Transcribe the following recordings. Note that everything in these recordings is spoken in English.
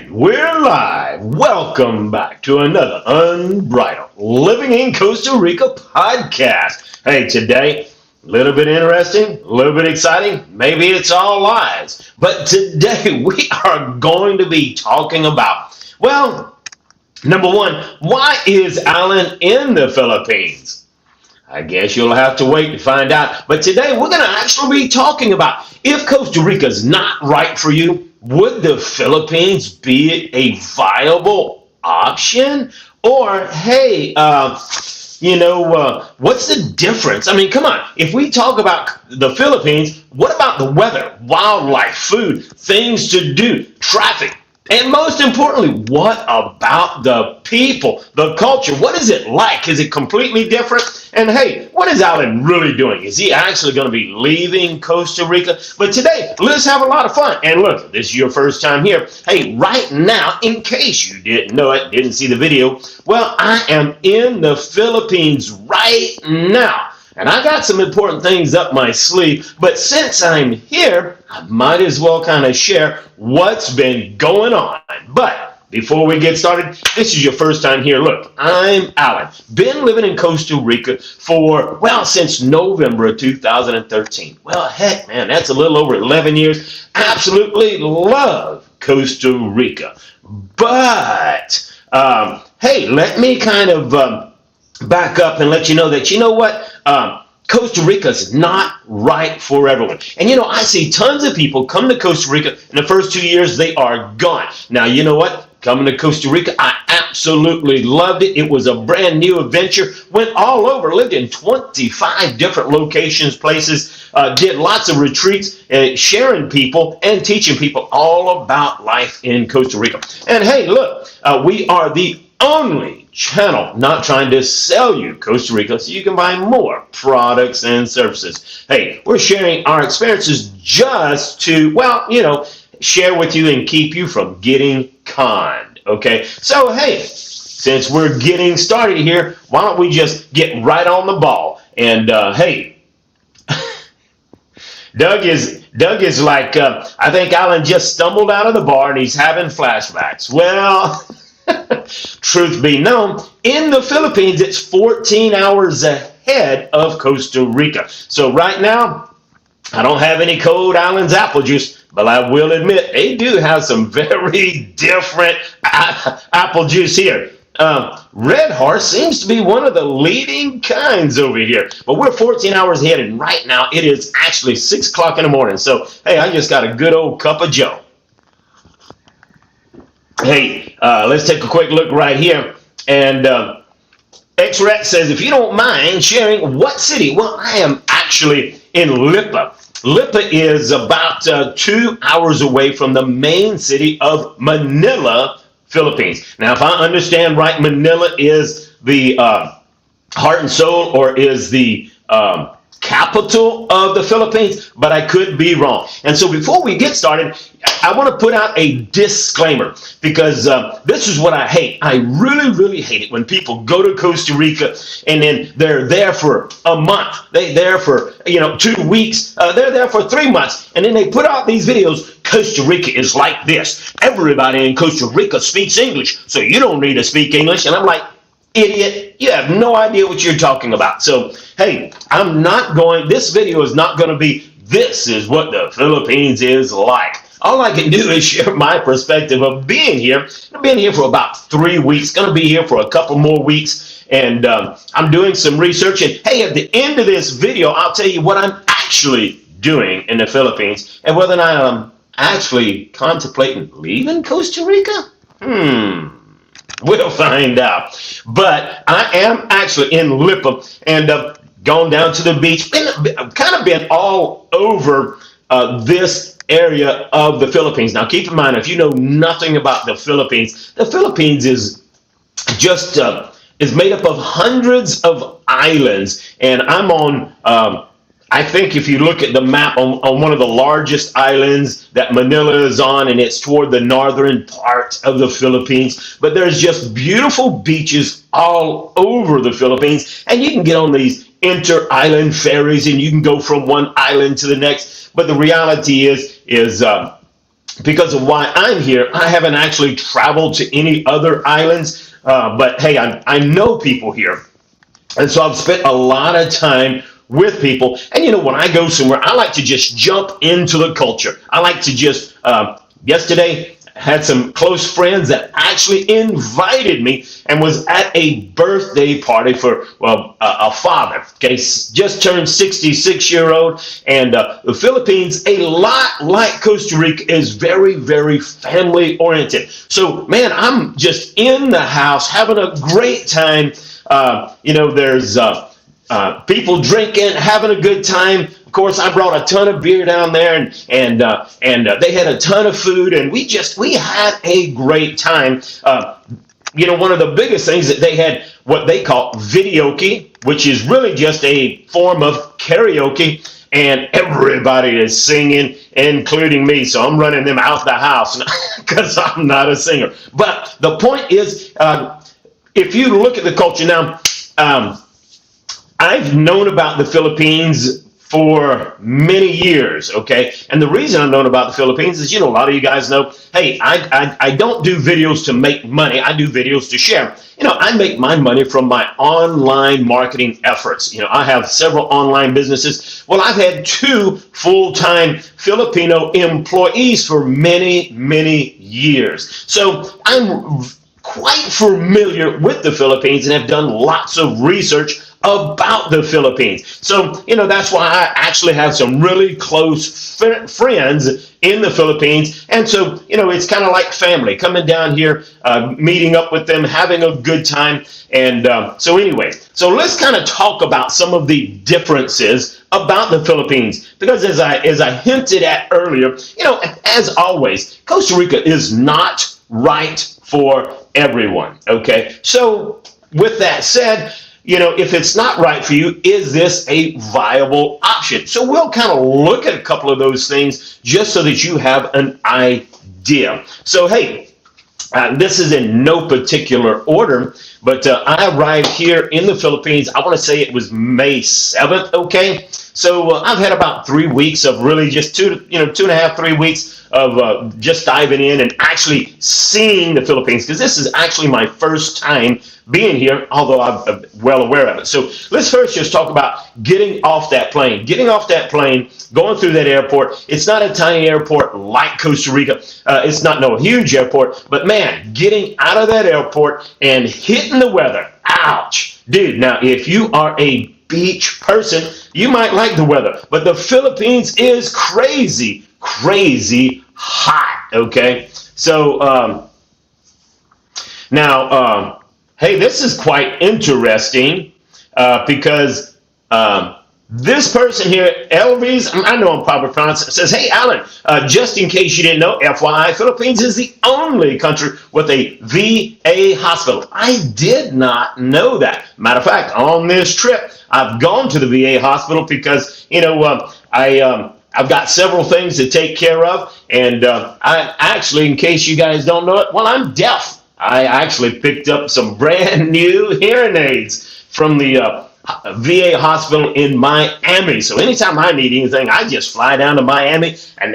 And we're live. Welcome back to another Unbridled Living in Costa Rica podcast. Hey, today, a little bit interesting, a little bit exciting. Maybe it's all lies. But today we are going to be talking about, well, number one, why is Alan in the Philippines? I guess you'll have to wait to find out. But today we're going to actually be talking about if Costa Rica is not right for you, would the Philippines be a viable option? Or, hey, what's the difference? I mean, come on. If we talk about the Philippines, what about the weather, wildlife, food, things to do, traffic? And most importantly, what about the people, the culture? What is it like? Is it completely different? And hey, what is Alan really doing? Is he actually going to be leaving Costa Rica? But today, let's have a lot of fun. And look, this is your first time here. Hey, right now, in case you didn't know it, didn't see the video, well, I am in the Philippines right now. And I got some important things up my sleeve, but since I'm here, I might as well kind of share what's been going on. But before we get started, this is your first time here. Look, I'm Alan. Been living in Costa Rica since November of 2013. Well, heck, man, that's a little over 11 years. Absolutely love Costa Rica. But, hey, let me kind of back up and let you know that, you know what? Costa Rica is not right for everyone. And, I see tons of people come to Costa Rica. In the first 2 years, they are gone. Now, you know what? Coming to Costa Rica, I absolutely loved it. It was a brand new adventure. Went all over, lived in 25 different locations, places, did lots of retreats, sharing people and teaching people all about life in Costa Rica. And hey, look, we are the only channel not trying to sell you Costa Rica so you can buy more products and services. Hey, we're sharing our experiences just to, share with you and keep you from getting conned. Okay, so hey, since we're getting started here, why don't we just get right on the ball? And hey, Doug is like, I think Alan just stumbled out of the bar and he's having flashbacks. Well, truth be known, in the Philippines, it's 14 hours ahead of Costa Rica. So right now, I don't have any Cold Islands apple juice, but I will admit they do have some very different apple juice here. Red Horse seems to be one of the leading kinds over here. But we're 14 hours ahead, and right now it is actually 6 o'clock in the morning. So, hey, I just got a good old cup of Joe. Hey, let's take a quick look right here. And X-Rat says, if you don't mind sharing what city? Well, I am actually in Lipa. Lipa is about 2 hours away from the main city of Manila, Philippines. Now, if I understand right, Manila is the heart and soul, or is the capital of the Philippines, but I could be wrong. And so before we get started, I want to put out a disclaimer, because this is what I hate. I really, really hate it when people go to Costa Rica and then they're there for a month. They're there for 2 weeks. They're there for 3 months. And then they put out these videos. Costa Rica is like this. Everybody in Costa Rica speaks English, so you don't need to speak English. And I'm like, idiot, you have no idea what you're talking about. So, hey, this video is not going to be, this is what the Philippines is like. All I can do is share my perspective of being here. I've been here for about 3 weeks, going to be here for a couple more weeks, and I'm doing some research. And hey, at the end of this video, I'll tell you what I'm actually doing in the Philippines and whether or not I'm actually contemplating leaving Costa Rica. We'll find out. But I am actually in Lipa and gone down to the beach. Kind of been all over this area of the Philippines. Now, keep in mind, if you know nothing about the Philippines is just is made up of hundreds of islands, and I'm on. I think if you look at the map, on one of the largest islands that Manila is on, and it's toward the northern part of the Philippines. But there's just beautiful beaches all over the Philippines, and you can get on these inter-island ferries, and you can go from one island to the next. But the reality is because of why I'm here, I haven't actually traveled to any other islands, but hey, I know people here. And so I've spent a lot of time with people. And when I go somewhere, I like to just jump into the culture. I like to just, yesterday, had some close friends that actually invited me and was at a birthday party for, a father, okay, just turned 66-year-old. And the Philippines, a lot like Costa Rica, is very, very family oriented. So, man, I'm just in the house having a great time. There's people drinking, having a good time. Of course, I brought a ton of beer down there, and they had a ton of food, and we had a great time. One of the biggest things that they had, what they call videoke, which is really just a form of karaoke, and everybody is singing, including me. So I'm running them out the house because I'm not a singer. But the point is, if you look at the culture now, I've known about the Philippines for many years, okay? And the reason I've known about the Philippines is, a lot of you guys know, hey, I don't do videos to make money. I do videos to share. I make my money from my online marketing efforts. I have several online businesses. Well, I've had 2 full-time Filipino employees for many, many years. So I'm quite familiar with the Philippines and have done lots of research about the Philippines. So, that's why I actually have some really close friends in the Philippines. And so, it's kind of like family, coming down here, meeting up with them, having a good time. And so let's kind of talk about some of the differences about the Philippines. Because as I hinted at earlier, as always, Costa Rica is not right for everyone. Okay. So with that said, if it's not right for you, is this a viable option? So we'll kind of look at a couple of those things just so that you have an idea. So, hey, this is in no particular order, but I arrived here in the Philippines. I want to say it was May 7th, okay? So I've had about 3 weeks of really just 2.5, 3 weeks of just diving in and actually seeing the Philippines, because this is actually my first time being here, although I'm well aware of it. So let's first just talk about getting off that plane. Getting off that plane, going through that airport. It's not a tiny airport like Costa Rica. It's not no huge airport, but man, getting out of that airport and hitting the weather. Ouch. Dude, now if you are a beach person, you might like the weather, but the Philippines is crazy hot, okay? So, hey, this is quite interesting because this person here, Elvis, I know I'm probably pronouncing it, says, hey, Alan, just in case you didn't know, FYI, Philippines is the only country with a VA hospital. I did not know that. Matter of fact, on this trip, I've gone to the VA hospital because, I've got several things to take care of. And I actually, in case you guys don't know it, well, I'm deaf. I actually picked up some brand new hearing aids from the VA hospital in Miami. So anytime I need anything, I just fly down to Miami, and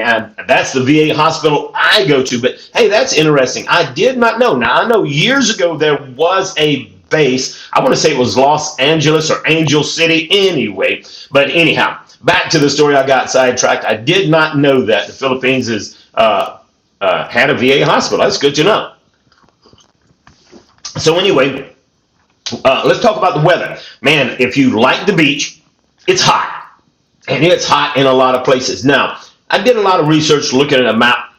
that's the VA hospital I go to. But hey, that's interesting. I did not know. Now, I know years ago there was a base. I want to say it was Los Angeles or Angel City anyway. But anyhow, back to the story. I got sidetracked. I did not know that the Philippines had a VA hospital. That's good to know. So anyway, let's talk about the weather. Man, if you like the beach, it's hot. And it's hot in a lot of places. Now, I did a lot of research looking at a map.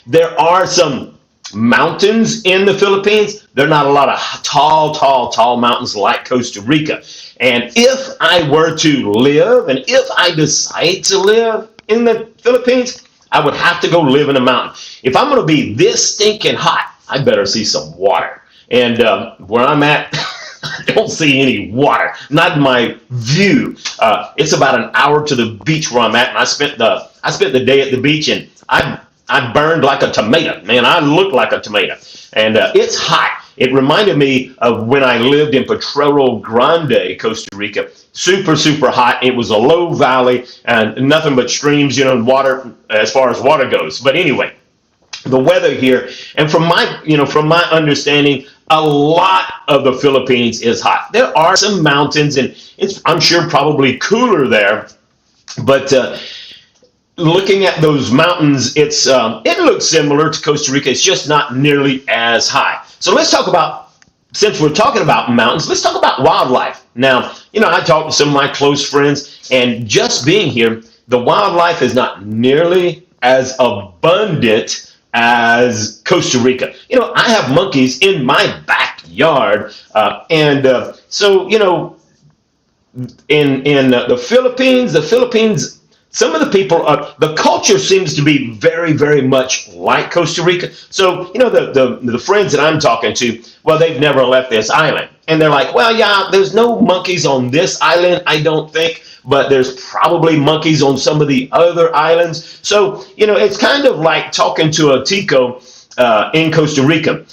There are some mountains in the Philippines. There are not a lot of tall mountains like Costa Rica. And if I were to live, and if I decide to live in the Philippines, I would have to go live in a mountain. If I'm going to be this stinking hot, I better see some water. And where I'm at, I don't see any water, not in my view. It's about an hour to the beach where I'm at, and I spent the day at the beach, and I burned like a tomato. Man, I look like a tomato. And it's hot. It reminded me of when I lived in Potrero Grande, Costa Rica. Super hot. It was a low valley and nothing but streams, and water as far as water goes. But anyway, the weather here, and from my understanding, a lot of the Philippines is hot. There are some mountains, and I'm sure probably cooler there, but looking at those mountains, it looks similar to Costa Rica. It's just not nearly as high. So let's talk about, since we're talking about mountains, let's talk about wildlife. Now, I talked to some of my close friends, and just being here, the wildlife is not nearly as abundant as Costa Rica. I have monkeys in my backyard, and so in the Philippines, some of the people, the culture seems to be very, very much like Costa Rica. So, the friends that I'm talking to, well, they've never left this island. And they're like, well, yeah, there's no monkeys on this island, I don't think, but there's probably monkeys on some of the other islands. So, it's kind of like talking to a Tico in Costa Rica.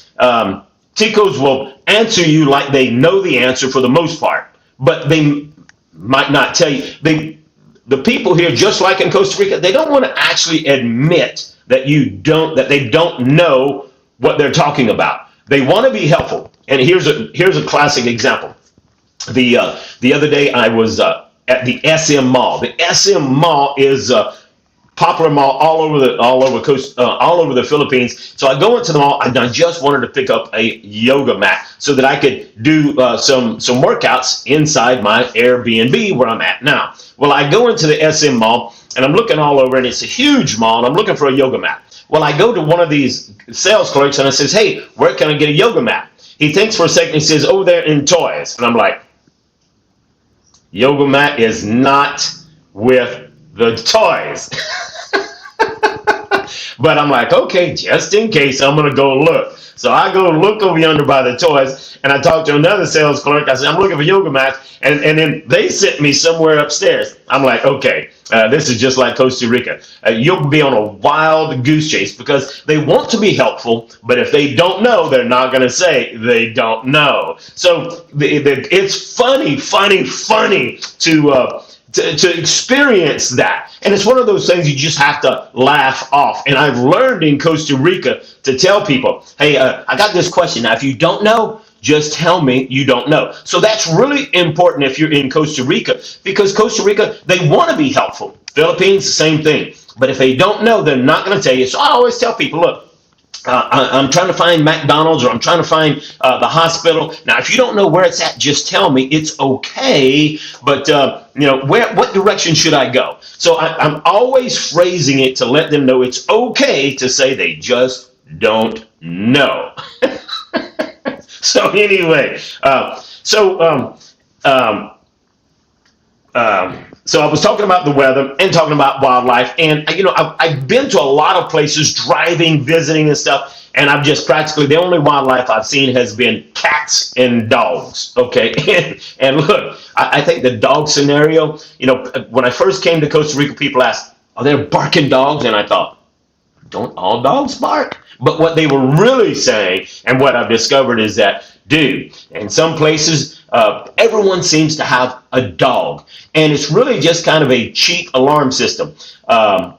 Ticos will answer you like they know the answer for the most part, but they might not tell you. The people here, just like in Costa Rica, they don't want to actually admit that they don't know what they're talking about. They want to be helpful. And here's a classic example. The other day I was at the SM Mall. The SM Mall is a popular mall all over the Philippines. So I go into the mall and I just wanted to pick up a yoga mat so that I could do some workouts inside my Airbnb where I'm at now. Well, I go into the SM Mall and I'm looking all over, and it's a huge mall, and I'm looking for a yoga mat. Well, I go to one of these sales clerks and I says, hey, where can I get a yoga mat? He thinks for a second, he says, over there in toys. And I'm like, yoga mat is not with the toys. But I'm like, okay, just in case, I'm going to go look. So I go look over yonder by the toys, and I talk to another sales clerk. I said, I'm looking for yoga mats, and then they sent me somewhere upstairs. I'm like, okay, this is just like Costa Rica. You'll be on a wild goose chase because they want to be helpful, but if they don't know, they're not going to say they don't know. So it's funny to experience that. And it's one of those things you just have to laugh off. And I've learned in Costa Rica to tell people, hey, I got this question. Now, if you don't know, just tell me you don't know. So that's really important if you're in Costa Rica, because Costa Rica, they want to be helpful. Philippines, the same thing. But if they don't know, they're not going to tell you. So I always tell people, look, I'm trying to find McDonald's, or I'm trying to find the hospital. Now, if you don't know where it's at, just tell me. It's okay. But, what direction should I go? So I'm always phrasing it to let them know it's okay to say they just don't know. So anyway, so I was talking about the weather and talking about wildlife, and I've been to a lot of places, driving, visiting, and stuff, and I've just practically, the only wildlife I've seen has been cats and dogs. Okay, and look, I think the dog scenario, when I first came to Costa Rica, people asked, "Are there barking dogs?" And I thought, don't all dogs bark? But what they were really saying, and what I've discovered, is that, dude, in some places, everyone seems to have a dog. And it's really just kind of a cheap alarm system. So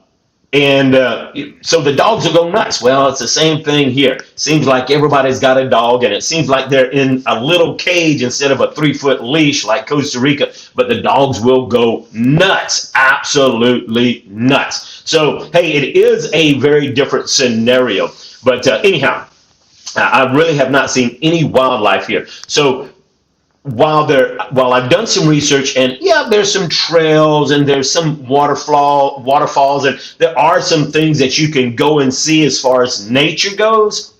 the dogs will go nuts. Well, it's the same thing here. Seems like everybody's got a dog, and it seems like they're in a little cage instead of a 3-foot leash like Costa Rica. But the dogs will go nuts, absolutely nuts. So, hey, it is a very different scenario. But anyhow, I really have not seen any wildlife here. So while I've done some research, and yeah, there's some trails and there's some waterfalls, and there are some things that you can go and see as far as nature goes,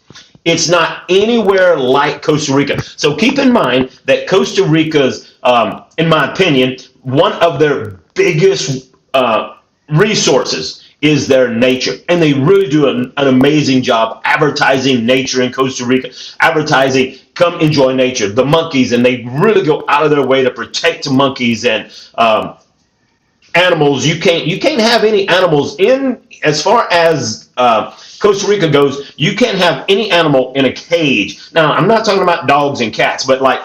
it's not anywhere like Costa Rica. So keep in mind that Costa Rica's, in my opinion, one of their biggest resources is their nature. And they really do an amazing job advertising nature in Costa Rica, advertising, come enjoy nature, the monkeys, and they really go out of their way to protect monkeys and animals. You can't have any animals in, as far as Costa Rica goes, you can't have any animal in a cage. Now, I'm not talking about dogs and cats, but like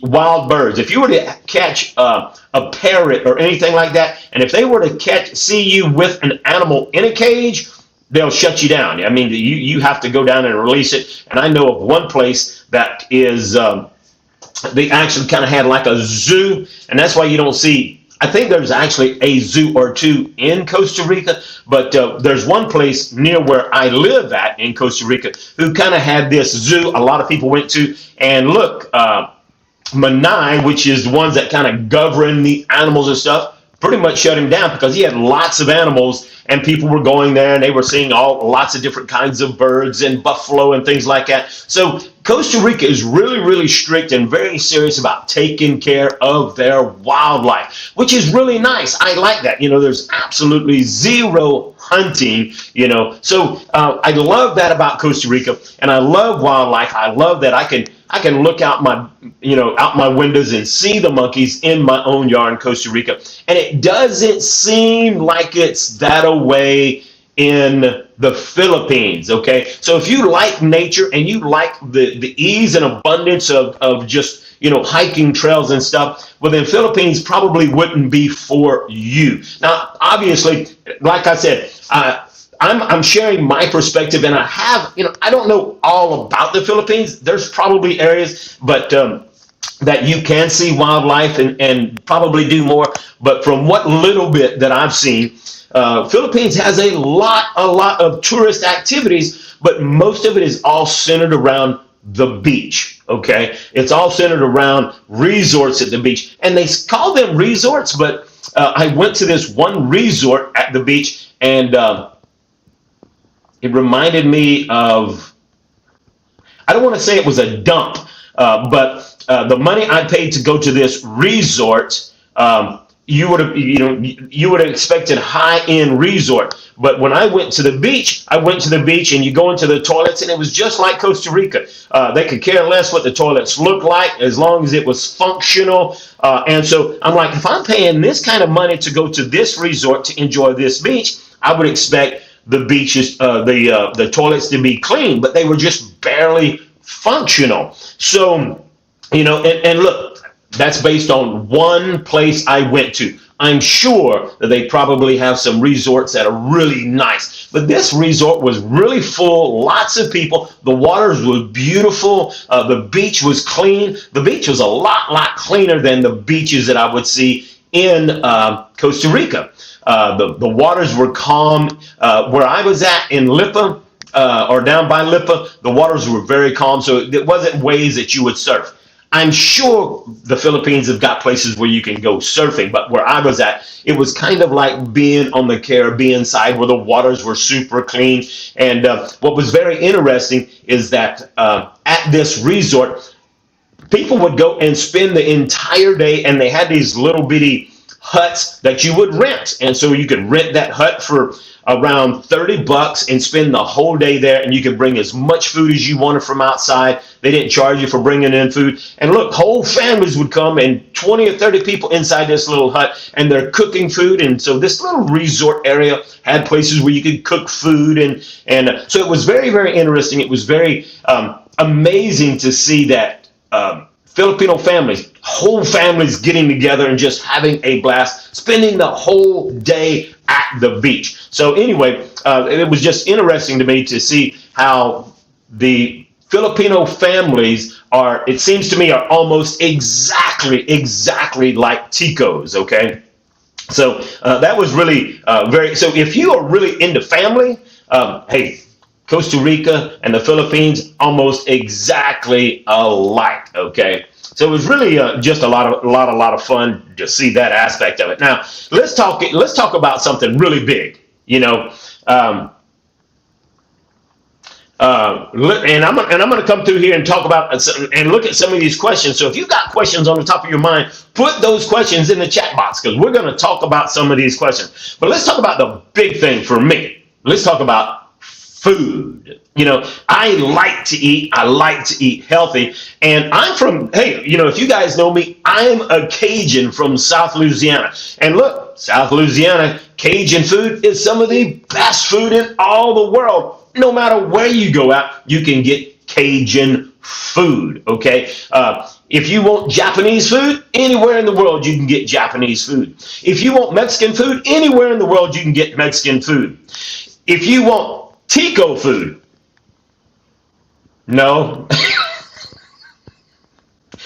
wild birds. If you were to catch a parrot or anything like that, and if they were to see you with an animal in a cage, they'll shut you down. I mean, you have to go down and release it. And I know of one place that is, they actually kind of had like a zoo, and that's why you don't see. I think there's actually a zoo or two in Costa Rica, but there's one place near where I live at in Costa Rica who kind of had this zoo a lot of people went to. And look, Manai, which is the ones that kind of govern the animals and stuff, pretty much shut him down because he had lots of animals, and people were going there and they were seeing lots of different kinds of birds and buffalo and things like that. So Costa Rica is really, really strict and very serious about taking care of their wildlife, which is really nice. I like that. There's absolutely zero hunting, So I love that about Costa Rica, and I love wildlife. I love that I can look out my windows and see the monkeys in my own yard in Costa Rica. And it doesn't seem like it's that away in the Philippines, okay? So if you like nature and you like the ease and abundance of just, hiking trails and stuff, well, then Philippines probably wouldn't be for you. Now, obviously, like I said, I'm sharing my perspective, and I don't know all about the Philippines. There's probably areas, but that you can see wildlife and probably do more. But from what little bit that I've seen, Philippines has a lot of tourist activities, but most of it is all centered around the beach. Okay, it's all centered around resorts at the beach, and they call them resorts. But I went to this one resort at the beach, and it reminded me of, I don't want to say it was a dump, but the money I paid to go to this resort, you would have expected high-end resort. But when I went to the beach, and you go into the toilets, and it was just like Costa Rica. They could care less what the toilets looked like as long as it was functional. And so I'm like, if I'm paying this kind of money to go to this resort to enjoy this beach, I would expect the beaches, the toilets to be clean, but they were just barely functional. So, and look, that's based on one place I went to. I'm sure that they probably have some resorts that are really nice, but this resort was really full, lots of people. The waters were beautiful. The beach was clean. The beach was a lot cleaner than the beaches that I would see in Costa Rica. The waters were calm. Where I was at in Lipa, or down by Lipa, the waters were very calm, so it wasn't waves that you would surf. I'm sure the Philippines have got places where you can go surfing, but where I was at, it was kind of like being on the Caribbean side where the waters were super clean. And what was very interesting is that at this resort, people would go and spend the entire day, and they had these little bitty huts that you would rent. And so you could rent that hut for around $30 and spend the whole day there, and you could bring as much food as you wanted from outside. They didn't charge you for bringing in food. And look, whole families would come, and 20 or 30 people inside this little hut, and they're cooking food. And so this little resort area had places where you could cook food, and so it was very, very interesting. It was very amazing to see that Filipino families, whole families getting together and just having a blast, spending the whole day at the beach. So anyway, it was just interesting to me to see how the Filipino families are, it seems to me, are almost exactly like Ticos, okay? So that was really so if you are really into family, hey, Costa Rica and the Philippines almost exactly alike, okay? So it was really just a lot of fun to see that aspect of it. Now let's talk about something really big, and I'm going to come through here and talk about and look at some of these questions. So if you've got questions on the top of your mind, put those questions in the chat box, because we're going to talk about some of these questions. But let's talk about the big thing for me. Let's talk about food. I like to eat. I like to eat healthy. And I'm from, if you guys know me, I'm a Cajun from South Louisiana. And look, South Louisiana, Cajun food is some of the best food in all the world. No matter where you go out, you can get Cajun food, okay? If you want Japanese food, anywhere in the world you can get Japanese food. If you want Mexican food, anywhere in the world you can get Mexican food. If you want Tico food. No.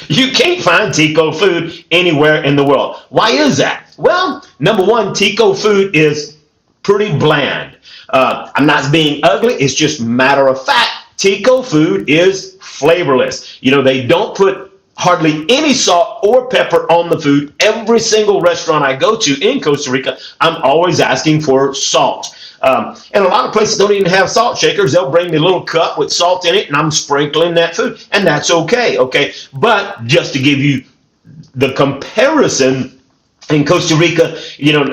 You can't find Tico food anywhere in the world. Why is that? Well, number one, Tico food is pretty bland. I'm not being ugly. It's just matter of fact. Tico food is flavorless. They don't put hardly any salt or pepper on the food. Every single restaurant I go to in Costa Rica, I'm always asking for salt. And a lot of places don't even have salt shakers. They'll bring me a little cup with salt in it, and I'm sprinkling that food, and that's okay. But just to give you the comparison, in Costa Rica,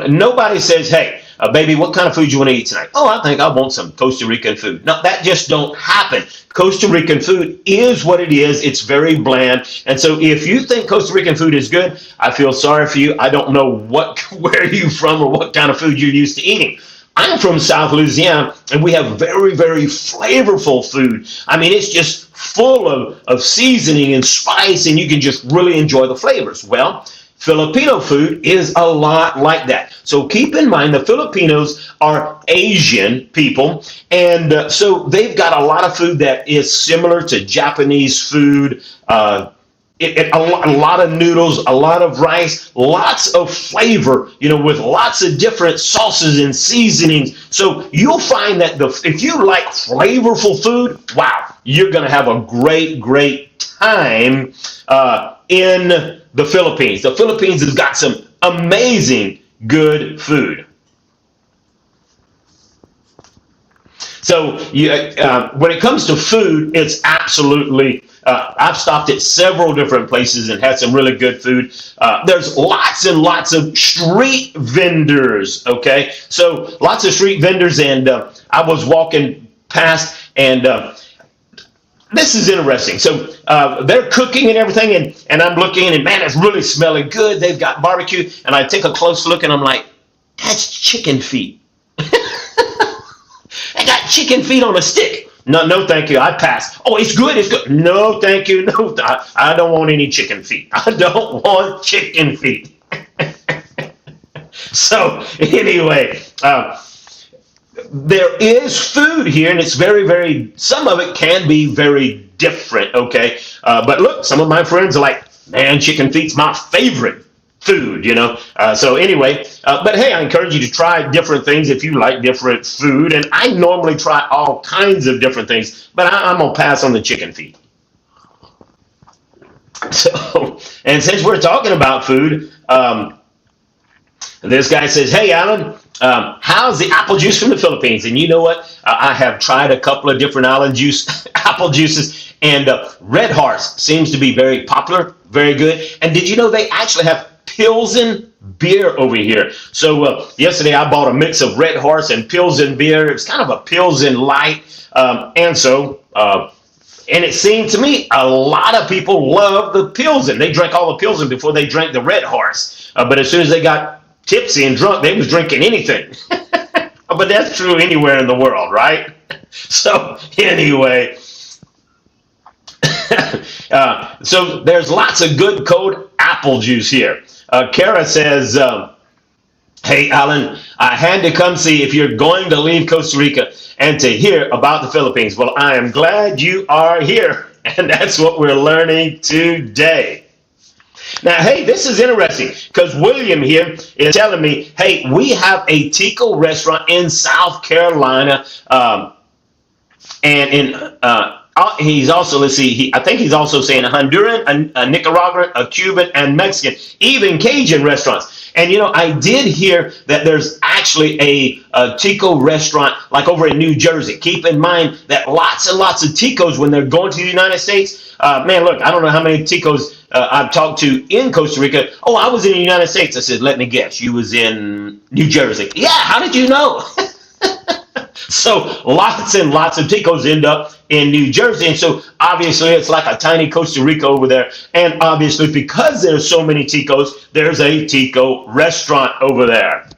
nobody says, hey, baby, what kind of food you want to eat tonight? Oh, I think I want some Costa Rican food. No, that just don't happen. Costa Rican food is what it is. It's very bland. And so if you think Costa Rican food is good, I feel sorry for you. I don't know where you're from or what kind of food you're used to eating. I'm from South Louisiana, and we have very, very flavorful food. I mean, it's just full of seasoning and spice, and you can just really enjoy the flavors. Well, Filipino food is a lot like that. So keep in mind, the Filipinos are Asian people, and so they've got a lot of food that is similar to Japanese food, a lot of noodles, a lot of rice, lots of flavor, with lots of different sauces and seasonings. So you'll find that if you like flavorful food, wow, you're going to have a great, great time in the Philippines. The Philippines has got some amazing good food. So when it comes to food, it's absolutely, I've stopped at several different places and had some really good food. There's lots and lots of street vendors, okay? So lots of street vendors, and I was walking past, and this is interesting. So they're cooking and everything, and I'm looking, and man, it's really smelling good. They've got barbecue, and I take a close look, and I'm like, that's chicken feet. I got chicken feet on a stick. No, thank you. I pass. Oh, it's good. It's good. No, thank you. No, I don't want any chicken feet. I don't want chicken feet. So anyway, there is food here, and it's very, very, some of it can be very different, okay? But look, some of my friends are like, man, chicken feet's my favorite food, So anyway, but hey, I encourage you to try different things if you like different food. And I normally try all kinds of different things, but I'm going to pass on the chicken feet. So, and since we're talking about food, this guy says, hey, Alan, how's the apple juice from the Philippines? And you know what? I have tried a couple of different apple juices, and Red Horse seems to be very popular, very good. And did you know they actually have Pilsen beer over here? So yesterday I bought a mix of Red Horse and Pilsen beer. It's kind of a Pilsen light. And it seemed to me a lot of people love the Pilsen. They drank all the Pilsen before they drank the Red Horse. But as soon as they got tipsy and drunk, they was drinking anything. But that's true anywhere in the world, right? So anyway, so there's lots of good cold apple juice here. Kara says, hey, Alan, I had to come see if you're going to leave Costa Rica and to hear about the Philippines. Well, I am glad you are here, and that's what we're learning today. Now, hey, this is interesting because William here is telling me, hey, we have a Tico restaurant in South Carolina, and in he's also, let's see, I think he's also saying a Honduran, a Nicaraguan, a Cuban, and Mexican, even Cajun restaurants. And, I did hear that there's actually a Tico restaurant like over in New Jersey. Keep in mind that lots and lots of Ticos, when they're going to the United States, man, look, I don't know how many Ticos I've talked to in Costa Rica. Oh, I was in the United States. I said, let me guess, you was in New Jersey. Yeah, how did you know? So lots and lots of Ticos end up in New Jersey. And so obviously it's like a tiny Costa Rica over there. And obviously because there's so many Ticos, there's a Tico restaurant over there.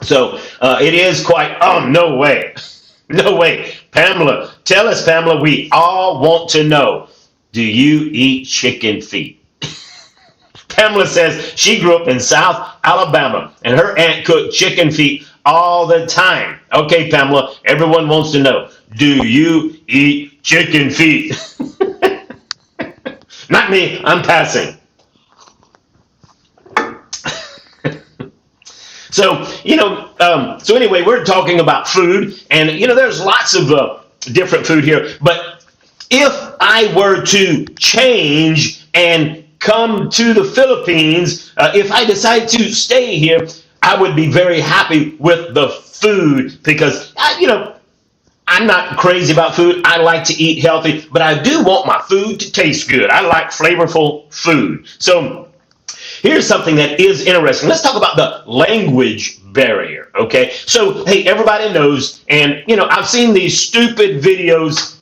So it is quite, oh, no way. No way. Pamela, tell us, Pamela, we all want to know, do you eat chicken feet? Pamela says she grew up in South Alabama and her aunt cooked chicken feet all the time. Okay, Pamela, everyone wants to know, do you eat chicken feet? Not me, I'm passing. So anyway, we're talking about food, and there's lots of different food here. But if I were to change and come to the Philippines, if I decide to stay here, I would be very happy with the food because, I'm not crazy about food. I like to eat healthy, but I do want my food to taste good. I like flavorful food. So here's something that is interesting. Let's talk about the language barrier, okay? So, hey, everybody knows, and, I've seen these stupid videos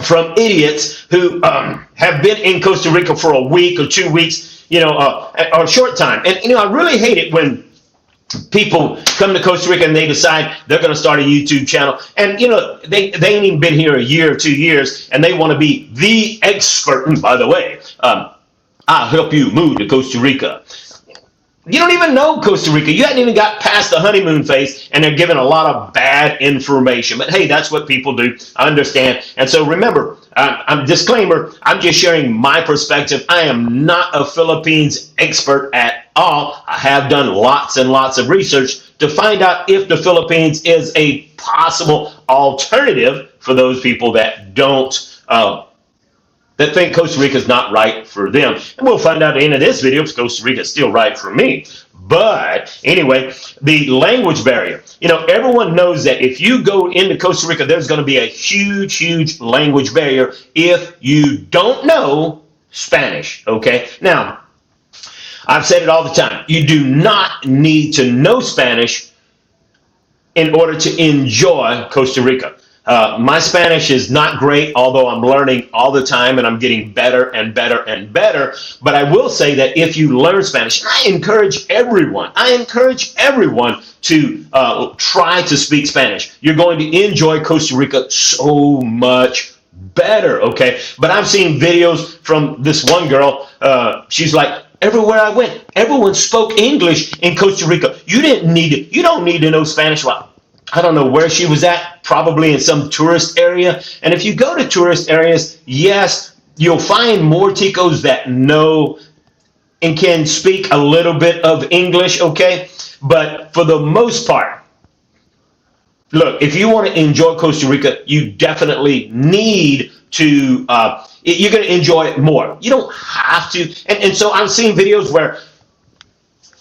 from idiots who have been in Costa Rica for a week or 2 weeks, or a short time. And, I really hate it when people come to Costa Rica and they decide they're going to start a YouTube channel. And, they ain't even been here a year or 2 years, and they want to be the expert. And by the way, I'll help you move to Costa Rica. You don't even know Costa Rica. You hadn't even got past the honeymoon phase, and they're giving a lot of bad information. But hey, that's what people do. I understand. And so remember, I'm disclaimer, I'm just sharing my perspective. I am not a Philippines expert at all. I have done lots and lots of research to find out if the Philippines is a possible alternative for those people that that think Costa Rica is not right for them. And we'll find out at the end of this video if Costa Rica is still right for me. But anyway, the language barrier. Everyone knows that if you go into Costa Rica, there's going to be a huge, huge language barrier if you don't know Spanish, okay? Now, I've said it all the time. You do not need to know Spanish in order to enjoy Costa Rica. My Spanish is not great, although I'm learning all the time and I'm getting better and better and better. But I will say that if you learn Spanish, and I encourage everyone to try to speak Spanish. You're going to enjoy Costa Rica so much better, okay? But I've seen videos from this one girl. She's like, everywhere I went, everyone spoke English in Costa Rica. You don't need to know Spanish. Well, I don't know where she was at, probably in some tourist area. And if you go to tourist areas, yes, you'll find more ticos that know and can speak a little bit of English, okay? But for the most part, look, if you want to enjoy Costa Rica, you definitely need to, you're going to enjoy it more. You don't have to. And so I've seen videos where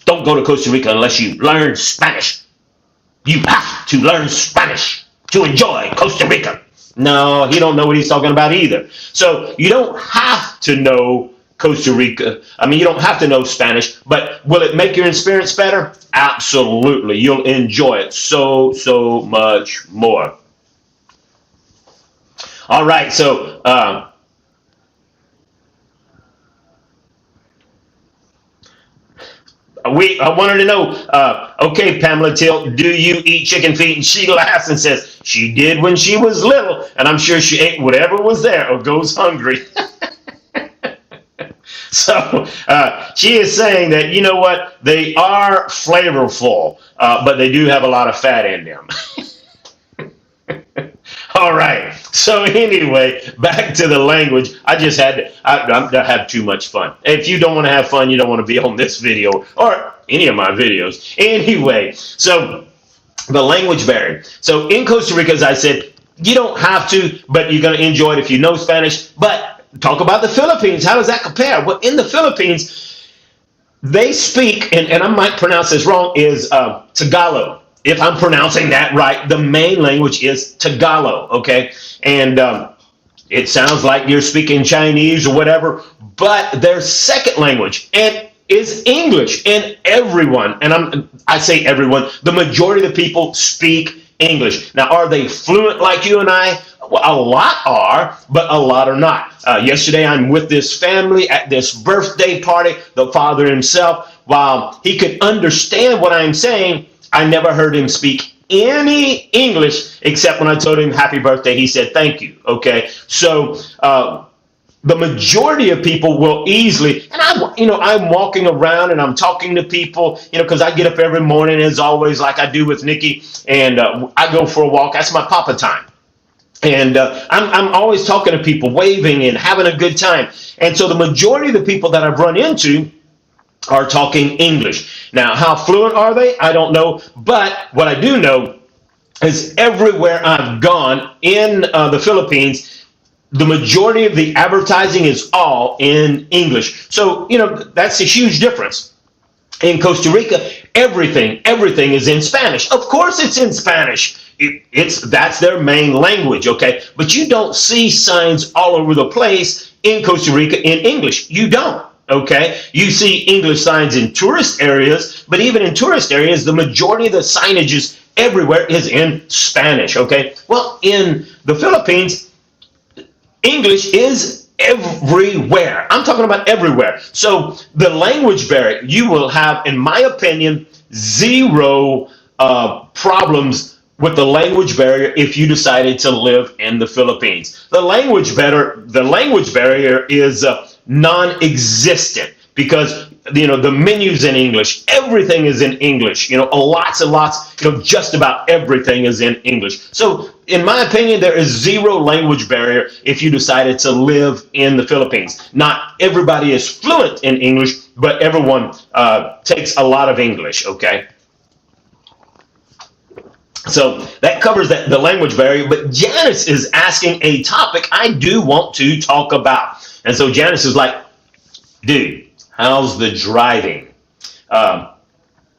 don't go to Costa Rica unless you learn Spanish. You have to learn Spanish to enjoy Costa Rica. No, he don't know what he's talking about either. So you don't have to know Costa Rica. You don't have to know Spanish, but will it make your experience better? Absolutely. You'll enjoy it so, so much more. All right, so I wanted to know, okay, Pamela Till, do you eat chicken feet? And she laughs and says she did when she was little, and I'm sure she ate whatever was there or goes hungry. So she is saying that, you know what, they are flavorful, but they do have a lot of fat in them. All right. So anyway, back to the language. I had too much fun. If you don't want to have fun, you don't want to be on this video or any of my videos. Anyway, so the language barrier. So in Costa Rica, as I said, you don't have to, but you're going to enjoy it if you know Spanish. But talk about the Philippines. How does that compare? Well, in the Philippines, they speak, and I might pronounce this wrong, is Tagalog. If I'm pronouncing that right, the main language is Tagalog, okay? And it sounds like you're speaking Chinese or whatever, but their second language is English. And everyone, and I say everyone, the majority of the people speak English. Now, are they fluent like you and I? Well, a lot are, but a lot are not. Yesterday, I'm with this family at this birthday party. The father himself, while he could understand what I'm saying, I never heard him speak any English except when I told him happy birthday. He said thank you. Okay, so the majority of people will easily, and I'm walking around and I'm talking to people, because I get up every morning as always, like I do with Nikki, and I go for a walk. That's my papa time. And I'm always talking to people, waving and having a good time. And so the majority of the people that I've run into are talking English. Now, how fluent are they? I don't know. But what I do know is everywhere I've gone in the Philippines, the majority of the advertising is all in English. So, that's a huge difference. In Costa Rica, everything is in Spanish. Of course it's in Spanish. That's their main language, okay? But you don't see signs all over the place in Costa Rica in English. You don't, okay? You see English signs in tourist areas, but even in tourist areas, the majority of the signages everywhere is in Spanish, okay? Well, in the Philippines, English is everywhere. I'm talking about everywhere. So the language barrier, you will have, in my opinion, zero problems with the language barrier if you decided to live in the Philippines. The language barrier is non-existent because the menu's in English, everything is in English, lots and lots, just about everything is in English. So in my opinion, there is zero language barrier if you decided to live in the Philippines. Not everybody is fluent in English, but everyone takes a lot of English, okay? So that covers the language barrier, but Janice is asking a topic I do want to talk about. And so Janice is like, dude, how's the driving?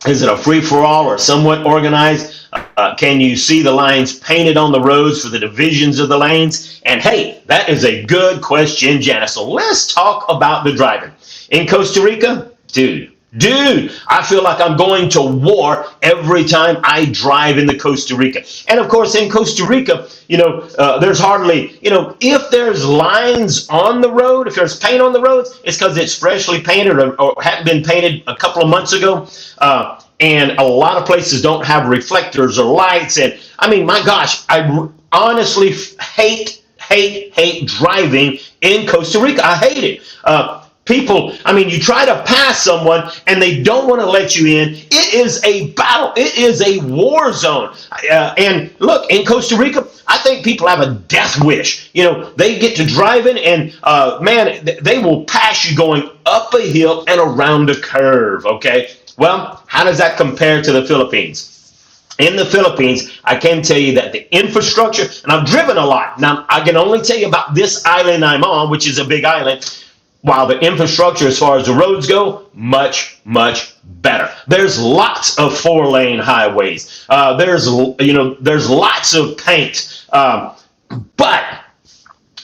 Is it a free-for-all or somewhat organized? Can you see the lines painted on the roads for the divisions of the lanes? And hey, that is a good question, Janice. So let's talk about the driving. In Costa Rica, dude, I feel like I'm going to war every time I drive into Costa Rica. And of course, in Costa Rica, there's hardly, if there's lines on the road, if there's paint on the roads, it's because it's freshly painted or hadn't been painted a couple of months ago. And a lot of places don't have reflectors or lights. And I mean, my gosh, I honestly hate driving in Costa Rica. I hate it. People, you try to pass someone and they don't want to let you in. It is a battle. It is a war zone. And look, in Costa Rica, I think people have a death wish. They get to driving and, man, they will pass you going up a hill and around a curve, okay? Well, how does that compare to the Philippines? In the Philippines, I can tell you that the infrastructure, and I've driven a lot. Now, I can only tell you about this island I'm on, which is a big island. While the infrastructure as far as the roads go, much, much better. There's lots of 4-lane highways. There's lots of paint. But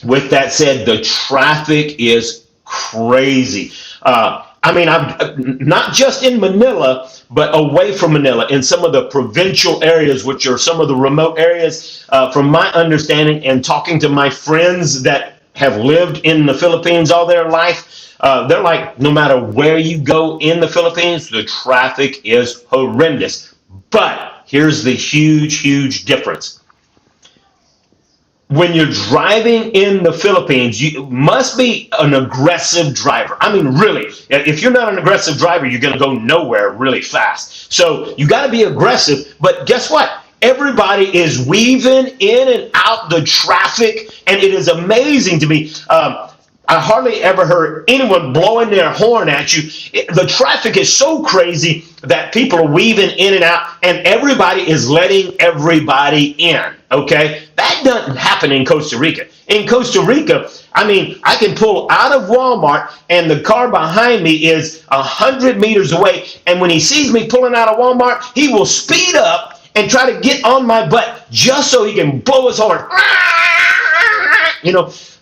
with that said, the traffic is crazy. I'm not just in Manila, but away from Manila, in some of the provincial areas, which are some of the remote areas, from my understanding and talking to my friends that have lived in the Philippines all their life, they're like, no matter where you go in the Philippines, the traffic is horrendous. But here's the huge difference. When you're driving in the Philippines, you must be an aggressive driver. Really, if you're not an aggressive driver, you're going to go nowhere really fast. So you got to be aggressive, but guess what? Everybody is weaving in and out the traffic, and it is amazing to me. I hardly ever heard anyone blowing their horn at you. The traffic is so crazy that people are weaving in and out, and everybody is letting everybody in, okay? That doesn't happen in Costa Rica. In Costa Rica, I can pull out of Walmart, and the car behind me is 100 meters away, and when he sees me pulling out of Walmart, he will speed up and try to get on my butt just so he can blow his horn.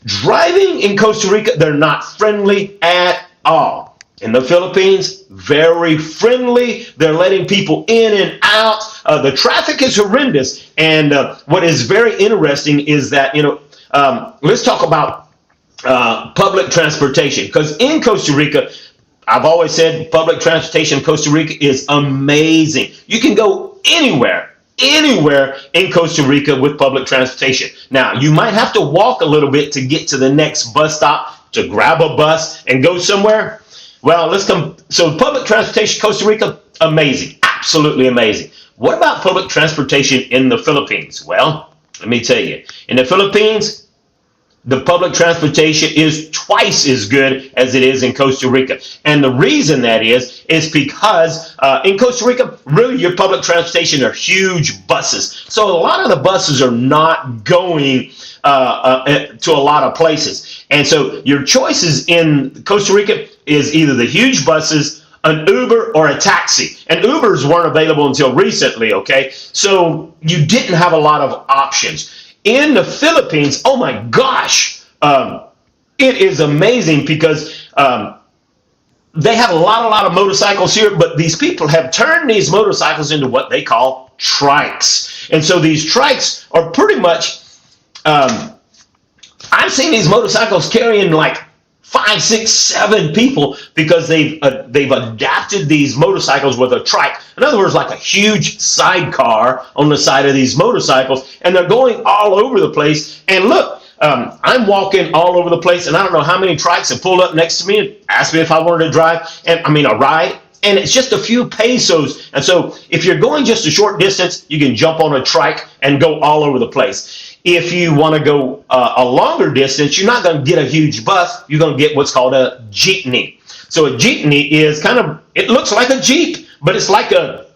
Driving in Costa Rica, they're not friendly at all. In the Philippines, very friendly. They're letting people in and out. The traffic is horrendous. And what is very interesting is that, let's talk about public transportation. Because in Costa Rica, I've always said public transportation in Costa Rica is amazing. You can go anywhere in Costa Rica with public transportation. Now, you might have to walk a little bit to get to the next bus stop to grab a bus and go somewhere? Well, let's come. So public transportation, Costa Rica, amazing, absolutely amazing. What about public transportation in the Philippines? Well, let me tell you, in the Philippines, the public transportation is twice as good as it is in Costa Rica. And the reason that is because in Costa Rica, really your public transportation are huge buses. So a lot of the buses are not going to a lot of places. And so your choices in Costa Rica is either the huge buses, an Uber, or a taxi. And Ubers weren't available until recently, okay? So you didn't have a lot of options. In the Philippines, oh my gosh, it is amazing because they have a lot of motorcycles here, but these people have turned these motorcycles into what they call trikes. And so these trikes are pretty much, I've seen these motorcycles carrying like 5, 6, 7 people because they've adapted these motorcycles with a trike. In other words, like a huge sidecar on the side of these motorcycles, and they're going all over the place. And look, I'm walking all over the place, and I don't know how many trikes have pulled up next to me and asked me if I wanted to drive, a ride. And it's just a few pesos. And so if you're going just a short distance, you can jump on a trike and go all over the place. If you want to go a longer distance, you're not going to get a huge bus. You're going to get what's called a jeepney. So a jeepney is it looks like a Jeep, but it's like a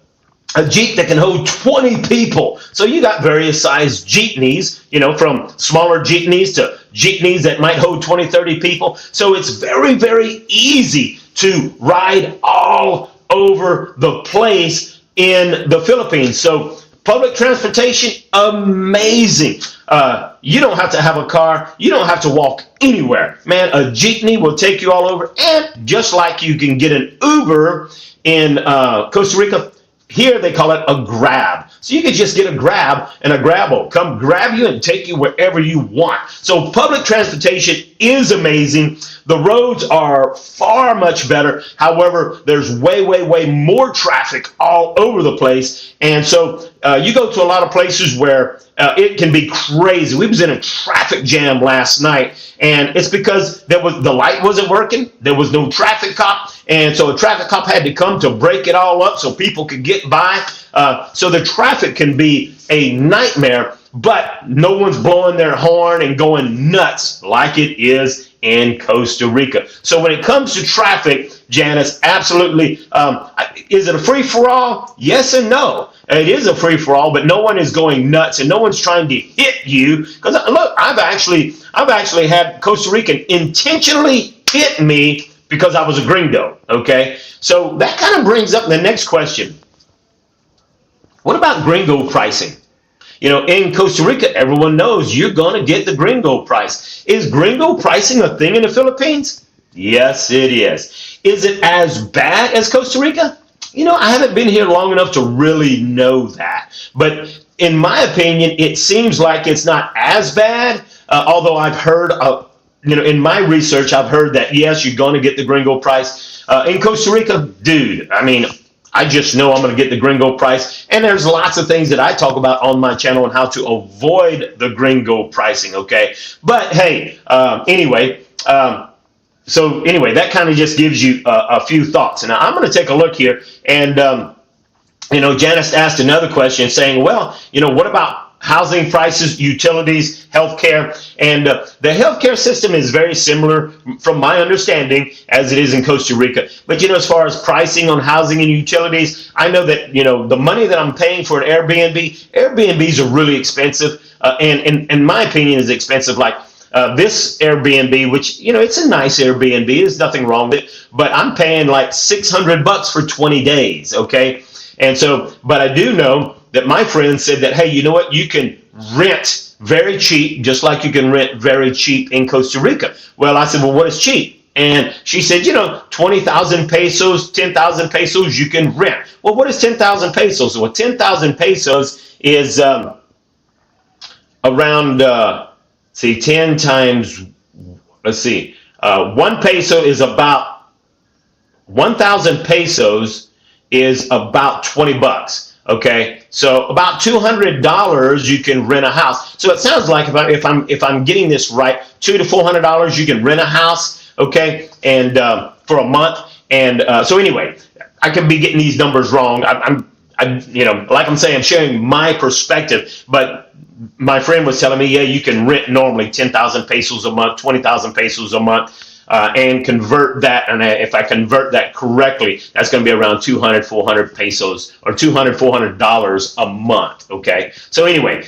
Jeep that can hold 20 people. So you got various sized jeepneys, from smaller jeepneys to jeepneys that might hold 20, 30 people. So it's very, very easy to ride all over the place in the Philippines. So public transportation, amazing. You don't have to have a car. You don't have to walk anywhere. Man, a jeepney will take you all over. And just like you can get an Uber in Costa Rica, here they call it a grab. So you can just get a grab, and a grab will come grab you and take you wherever you want. So public transportation is amazing. The roads are far much better. However, there's way, way, way more traffic all over the place. And so you go to a lot of places where it can be crazy. We was in a traffic jam last night, and it's because the light wasn't working. There was no traffic cop. And so a traffic cop had to come to break it all up so people could get by. So the traffic can be a nightmare, but no one's blowing their horn and going nuts like it is in Costa Rica. So when it comes to traffic, Janice, absolutely. Is it a free-for-all? Yes and no. It is a free-for-all, but no one is going nuts and no one's trying to hit you. Because look, I've actually had Costa Rican intentionally hit me because I was a gringo, okay? So that kind of brings up the next question. What about gringo pricing? In Costa Rica, everyone knows you're going to get the gringo price. Is gringo pricing a thing in the Philippines? Yes, it is. Is it as bad as Costa Rica? I haven't been here long enough to really know that. But in my opinion, it seems like it's not as bad, although I've heard in my research, I've heard that, yes, you're going to get the gringo price. In Costa Rica, dude, I just know I'm going to get the gringo price. And there's lots of things that I talk about on my channel on how to avoid the gringo pricing, okay? But, hey, anyway, that kind of just gives you a few thoughts. And now I'm going to take a look here. And, Janice asked another question saying, well, what about housing prices, utilities, healthcare? And the healthcare system is very similar, from my understanding, as it is in Costa Rica. But, as far as pricing on housing and utilities, I know that, the money that I'm paying for an Airbnbs are really expensive. And in my opinion, is expensive. Like this Airbnb, which, it's a nice Airbnb. There's nothing wrong with it. But I'm paying like $600 for 20 days, okay? And so, but I do know that my friend said that, hey, you know what? You can rent very cheap, just like you can rent very cheap in Costa Rica. Well, I said, well, what is cheap? And she said, 20,000 pesos, 10,000 pesos, you can rent. Well, what is 10,000 pesos? Well, 10,000 pesos is around, 10 times, 1 peso is about, 1,000 pesos is about $20. Okay, So about $200 you can rent a house. So it sounds like if I'm getting this right, $200 to $400 you can rent a house, okay, and for a month. And so anyway, I could be getting these numbers wrong. Like I'm saying, I'm sharing my perspective, but my friend was telling me, yeah, you can rent normally 10,000 pesos a month, 20,000 pesos a month. And convert that, and if I convert that correctly, that's going to be around 200, 400 pesos, or $200, $400 a month, okay? So anyway,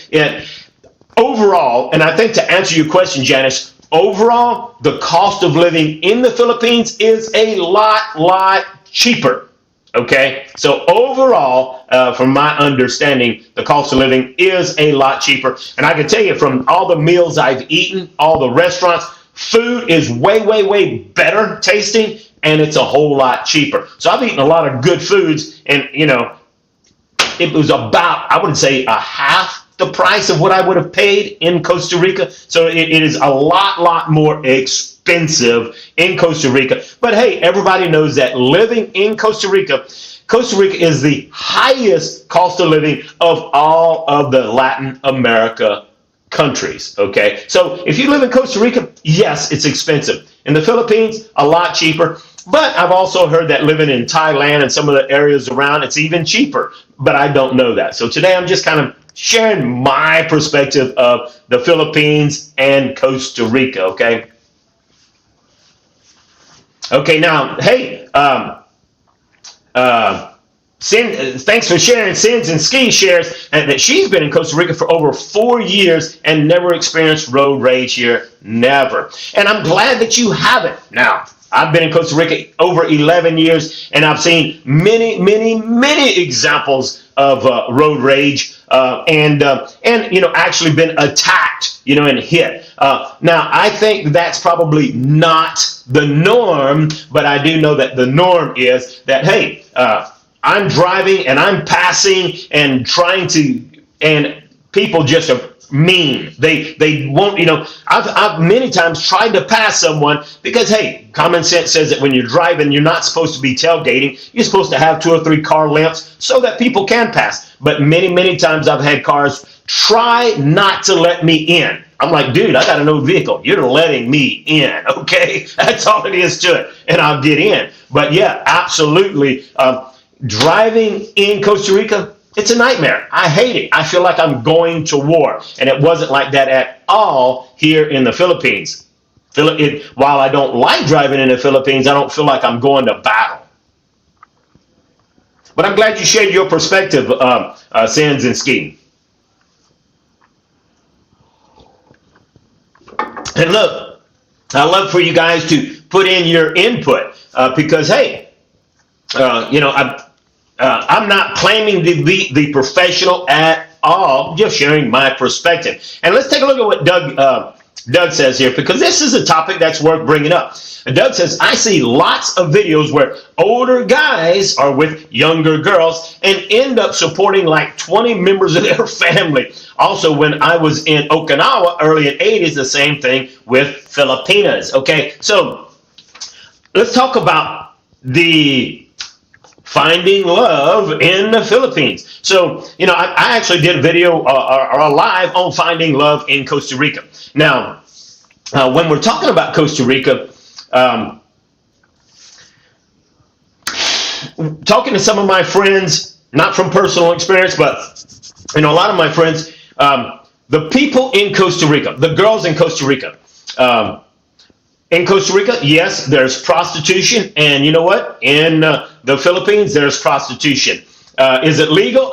overall, and I think to answer your question, Janice, overall, the cost of living in the Philippines is a lot cheaper, okay? So overall, from my understanding, the cost of living is a lot cheaper. And I can tell you from all the meals I've eaten, all the restaurants, food is way better tasting, and it's a whole lot cheaper. So I've eaten a lot of good foods, and it was about, I would say, a half the price of what I would have paid in Costa Rica. So it is a lot more expensive in Costa Rica. But hey, everybody knows that living in Costa Rica is the highest cost of living of all of the Latin America countries, okay? So if you live in Costa Rica, yes, it's expensive. In the Philippines, a lot cheaper. But I've also heard that living in Thailand and some of the areas around, it's even cheaper. But I don't know that. So today I'm just kind of sharing my perspective of the Philippines and Costa Rica, okay? Okay, now, hey, thanks for sharing. Sins and Ski shares that she's been in Costa Rica for over 4 years and never experienced road rage here. Never. And I'm glad that you haven't. Now, I've been in Costa Rica over 11 years, and I've seen many examples of road rage and actually been attacked, and hit. Now, I think that's probably not the norm, but I do know that the norm is that, hey, I'm driving and I'm passing and trying to, and people just are mean. They won't, I've many times tried to pass someone because, hey, common sense says that when you're driving, you're not supposed to be tailgating. You're supposed to have 2 or 3 car lengths so that people can pass. But many times I've had cars try not to let me in. I'm like, dude, I got a new vehicle. You're letting me in, okay? That's all it is to it. And I'll get in. But yeah, absolutely. Driving in Costa Rica, it's a nightmare. I hate it. I feel like I'm going to war. And it wasn't like that at all here in the Philippines. While I don't like driving in the Philippines, I don't feel like I'm going to battle. But I'm glad you shared your perspective, Sins and Ski. And look, I love for you guys to put in your input because, hey, I'm not claiming to be the professional at all, just sharing my perspective. And let's take a look at what Doug says here, because this is a topic that's worth bringing up. And Doug says, I see lots of videos where older guys are with younger girls and end up supporting like 20 members of their family. Also, when I was in Okinawa early in the 80s, the same thing with Filipinas. Okay, so let's talk about the finding love in the Philippines. So, I actually did a video or a live on finding love in Costa Rica. Now, when we're talking about Costa Rica, talking to some of my friends, not from personal experience, but, a lot of my friends, the people in Costa Rica, the girls in Costa Rica, yes, there's prostitution, and you know what? In the Philippines, there's prostitution. Is it legal?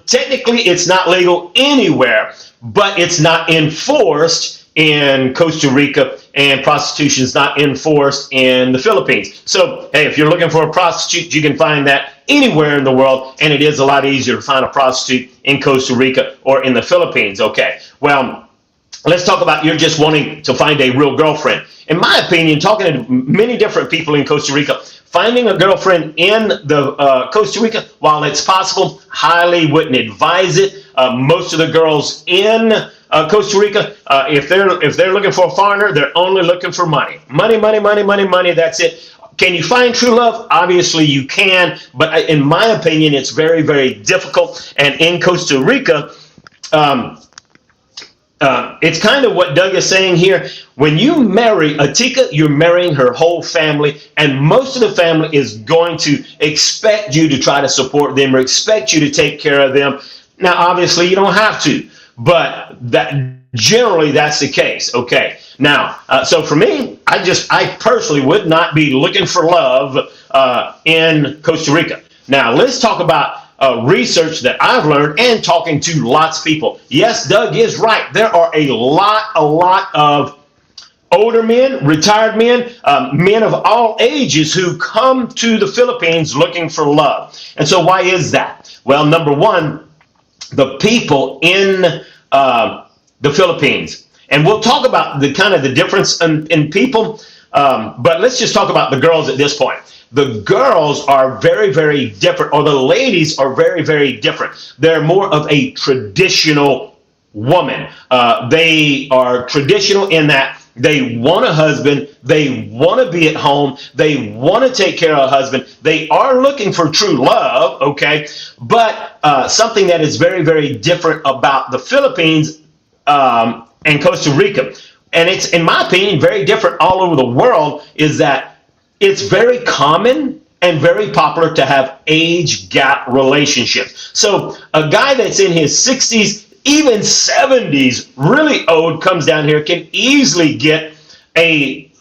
Technically, it's not legal anywhere, but it's not enforced in Costa Rica, and prostitution is not enforced in the Philippines. So, hey, if you're looking for a prostitute, you can find that anywhere in the world, and it is a lot easier to find a prostitute in Costa Rica or in the Philippines. Okay, well, let's talk about you're just wanting to find a real girlfriend. In my opinion, talking to many different people in Costa Rica, finding a girlfriend in the Costa Rica, while it's possible, highly wouldn't advise it. Most of the girls in Costa Rica, if they're looking for a foreigner, they're only looking for money. Money, that's it. can you find true love? Obviously you can, but in my opinion, it's very, very difficult. And in Costa Rica, it's kind of what Doug is saying here. When you marry a tica, you're marrying her whole family, and most of the family is going to expect you to try to support them or expect you to take care of them. Now, obviously, you don't have to, but generally that's the case. Okay. Now, so for me, I personally would not be looking for love in Costa Rica. Now, let's talk about research that I've learned and talking to lots of people. Yes, Doug is right. There are a lot of older men, retired men, men of all ages who come to the Philippines looking for love. And so why is that? Well, number one, the people in the Philippines. And we'll talk about the kind of the difference in people, but let's just talk about the girls at this point. The girls are very, very different, or the ladies are very, very different. They're more of a traditional woman. They are traditional in that they want a husband, they want to be at home, they want to take care of a husband. They are looking for true love, okay? But something that is very, very different about the Philippines and Costa Rica, and it's, in my opinion, very different all over the world, is that it's very common and very popular to have age gap relationships. So a guy that's in his 60s, even 70s, really old, comes down here, can easily get a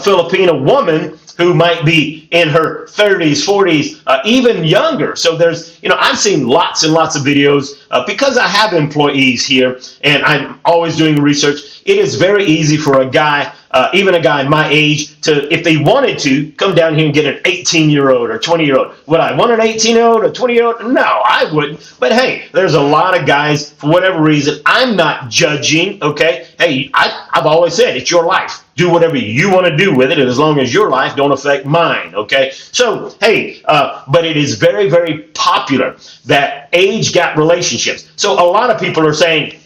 Filipino woman who might be in her 30s, 40s, even younger. So there's, I've seen lots and lots of videos because I have employees here and I'm always doing research. It is very easy for a guy, even a guy my age, to, if they wanted to, come down here and get an 18-year-old or 20-year-old. Would I want an 18-year-old or 20-year-old? No, I wouldn't. But hey, there's a lot of guys, for whatever reason, I'm not judging, okay? Hey, I've always said, it's your life. Do whatever you want to do with it, and as long as your life don't affect mine, okay? So, hey, but it is very, very popular, that age gap relationships. So a lot of people are saying,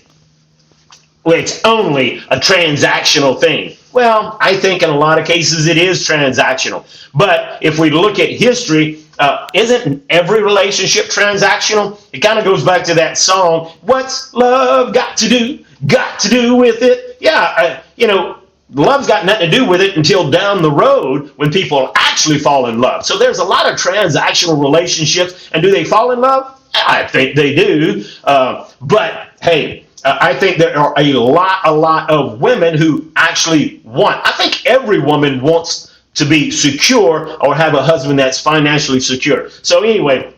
well, it's only a transactional thing. Well, I think in a lot of cases it is transactional. But if we look at history, isn't every relationship transactional? It kind of goes back to that song, what's love got to do with it? Yeah, love's got nothing to do with it until down the road when people actually fall in love. So there's a lot of transactional relationships. And do they fall in love? I think they do. But hey, I think there are a lot of women who actually want. I think every woman wants to be secure or have a husband that's financially secure. So anyway,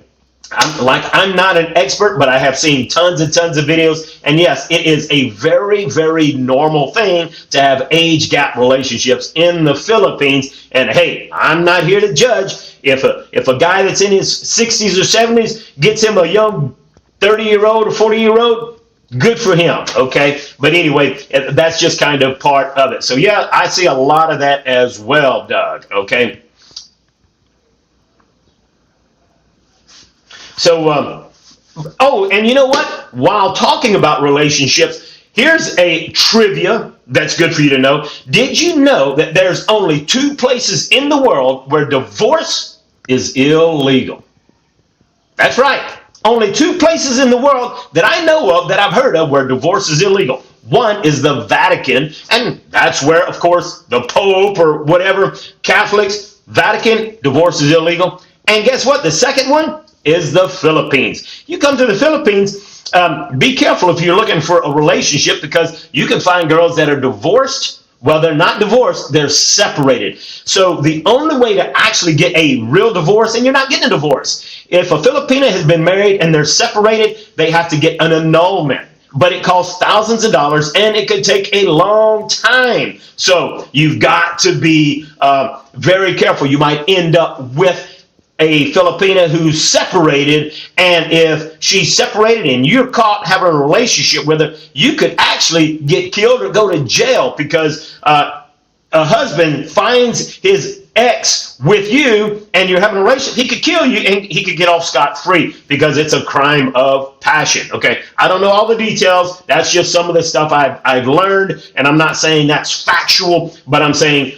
I'm not an expert, but I have seen tons and tons of videos. And yes, it is a very, very normal thing to have age gap relationships in the Philippines. And hey, I'm not here to judge. If a guy that's in his 60s or 70s gets him a young 30-year-old or 40-year-old, good for him, okay? But anyway, that's just kind of part of it. So yeah, I see a lot of that as well, Doug, okay? So, and you know what? While talking about relationships, here's a trivia that's good for you to know. Did you know that there's only 2 places in the world where divorce is illegal? That's right. Only 2 places in the world that I know of, that I've heard of, where divorce is illegal. One is the Vatican, and that's where, of course, the Pope or whatever, Catholics, Vatican, divorce is illegal. And guess what? The second one is the Philippines. You come to the Philippines, be careful if you're looking for a relationship, because you can find girls that are divorced. Well, they're not divorced, they're separated. So the only way to actually get a real divorce, and you're not getting a divorce, if a Filipina has been married and they're separated, they have to get an annulment. But it costs thousands of dollars, and it could take a long time. So you've got to be very careful. You might end up with a Filipina who's separated, and if she's separated and you're caught having a relationship with her, you could actually get killed or go to jail, because a husband finds his ex with you and you're having a relationship, he could kill you and he could get off scot-free because it's a crime of passion. Okay, I don't know all the details. That's just some of the stuff I've learned, and I'm not saying that's factual, but I'm saying,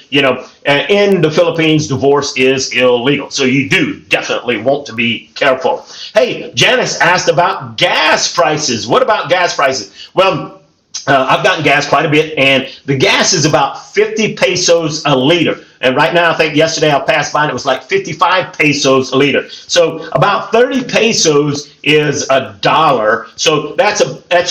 in the Philippines, divorce is illegal. So you do definitely want to be careful. Hey, Janice asked about gas prices. What about gas prices? Well, I've gotten gas quite a bit, and the gas is about 50 pesos a liter. And right now, I think yesterday I passed by and it was like 55 pesos a liter. So about 30 pesos is $1. So that's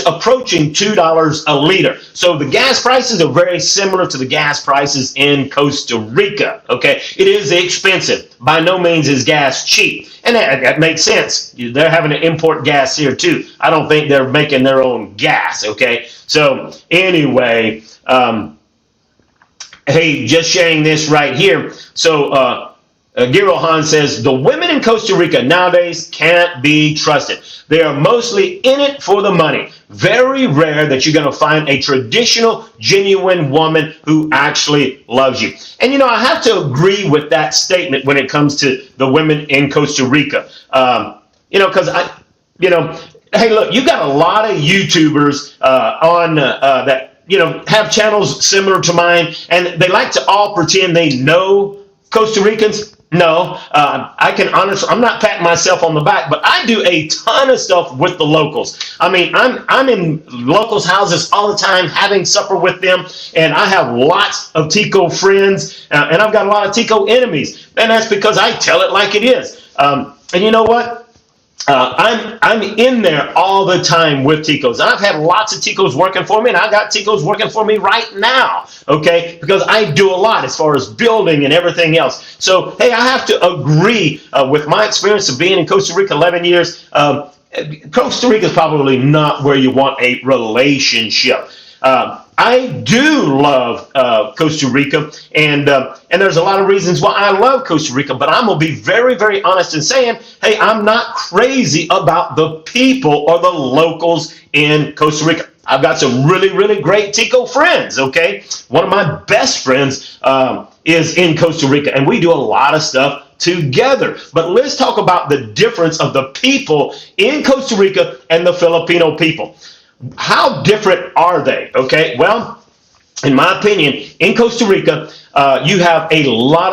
approaching $2 a liter. So the gas prices are very similar to the gas prices in Costa Rica. Okay, it is expensive. By no means is gas cheap, and that makes sense. They're having to import gas here too. I don't think they're making their own gas. Okay, so anyway. Hey, just sharing this right here. So, Girohan says, the women in Costa Rica nowadays can't be trusted. They are mostly in it for the money. Very rare that you're going to find a traditional, genuine woman who actually loves you. And, I have to agree with that statement when it comes to the women in Costa Rica. Because hey, look, you've got a lot of YouTubers on that have channels similar to mine, and they like to all pretend they know Costa Ricans. No, I'm not patting myself on the back, but I do a ton of stuff with the locals. I mean, I'm in locals' houses all the time, having supper with them, and I have lots of Tico friends, and I've got a lot of Tico enemies, and that's because I tell it like it is. And you know what? I'm in there all the time with Ticos. I've had lots of Ticos working for me, and I've got Ticos working for me right now, okay? Because I do a lot as far as building and everything else. So, hey, I have to agree with my experience of being in Costa Rica 11 years. Costa Rica is probably not where you want a relationship. I do love Costa Rica, and there's a lot of reasons why I love Costa Rica, but I'm going to be very, very honest in saying, hey, I'm not crazy about the people or the locals in Costa Rica. I've got some really, really great Tico friends, okay? One of my best friends is in Costa Rica, and we do a lot of stuff together. But let's talk about the difference of the people in Costa Rica and the Filipino people. How different are they? Okay, well, in my opinion, in Costa Rica, you have a lot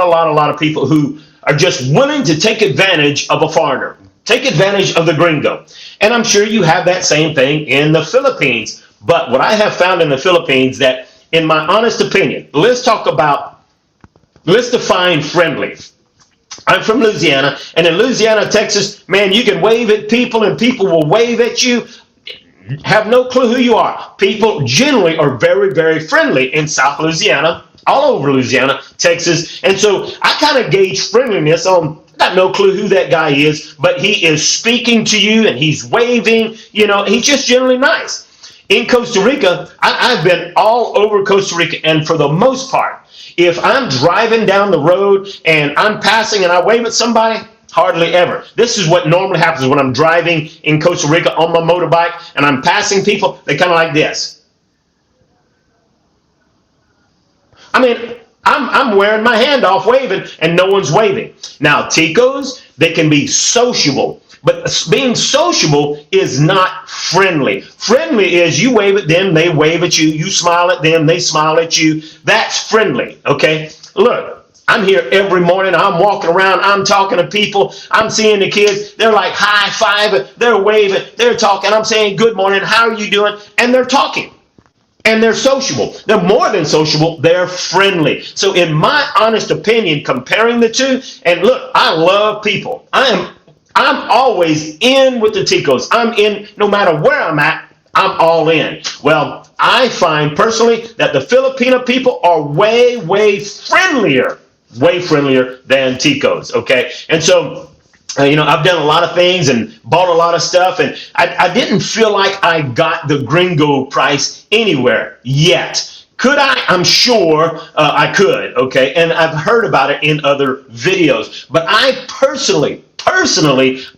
of people who are just willing to take advantage of a foreigner, take advantage of the gringo. And I'm sure you have that same thing in the Philippines. But what I have found in the Philippines that, in my honest opinion, let's define friendly. I'm from Louisiana, and in Louisiana, Texas, man, you can wave at people and people will wave at you. Have no clue who you are. People generally are very, very friendly in South Louisiana, all over Louisiana, Texas. And so I kind of gauge friendliness on, got no clue who that guy is, but he is speaking to you and he's waving, he's just generally nice. In Costa Rica, I've been all over Costa Rica, and for the most part, if I'm driving down the road and I'm passing and I wave at somebody, hardly ever. This is what normally happens when I'm driving in Costa Rica on my motorbike and I'm passing people. They kind of like this. I mean, I'm wearing my hand off waving and no one's waving. Now, Ticos, they can be sociable, but being sociable is not friendly. Friendly is you wave at them, they wave at you. You smile at them, they smile at you. That's friendly, okay? Look. I'm here every morning. I'm walking around. I'm talking to people. I'm seeing the kids. They're like high-fiving. They're waving. They're talking. I'm saying, good morning. How are you doing? And they're talking. And they're sociable. They're more than sociable. They're friendly. So in my honest opinion, comparing the two, and look, I love people. I'm always in with the Ticos. I'm in no matter where I'm at. I'm all in. Well, I find personally that the Filipino people are way, way friendlier than Ticos, okay? And so, I've done a lot of things and bought a lot of stuff, and I didn't feel like I got the gringo price anywhere yet. Could I? I'm sure I could, okay? And I've heard about it in other videos. But I personally,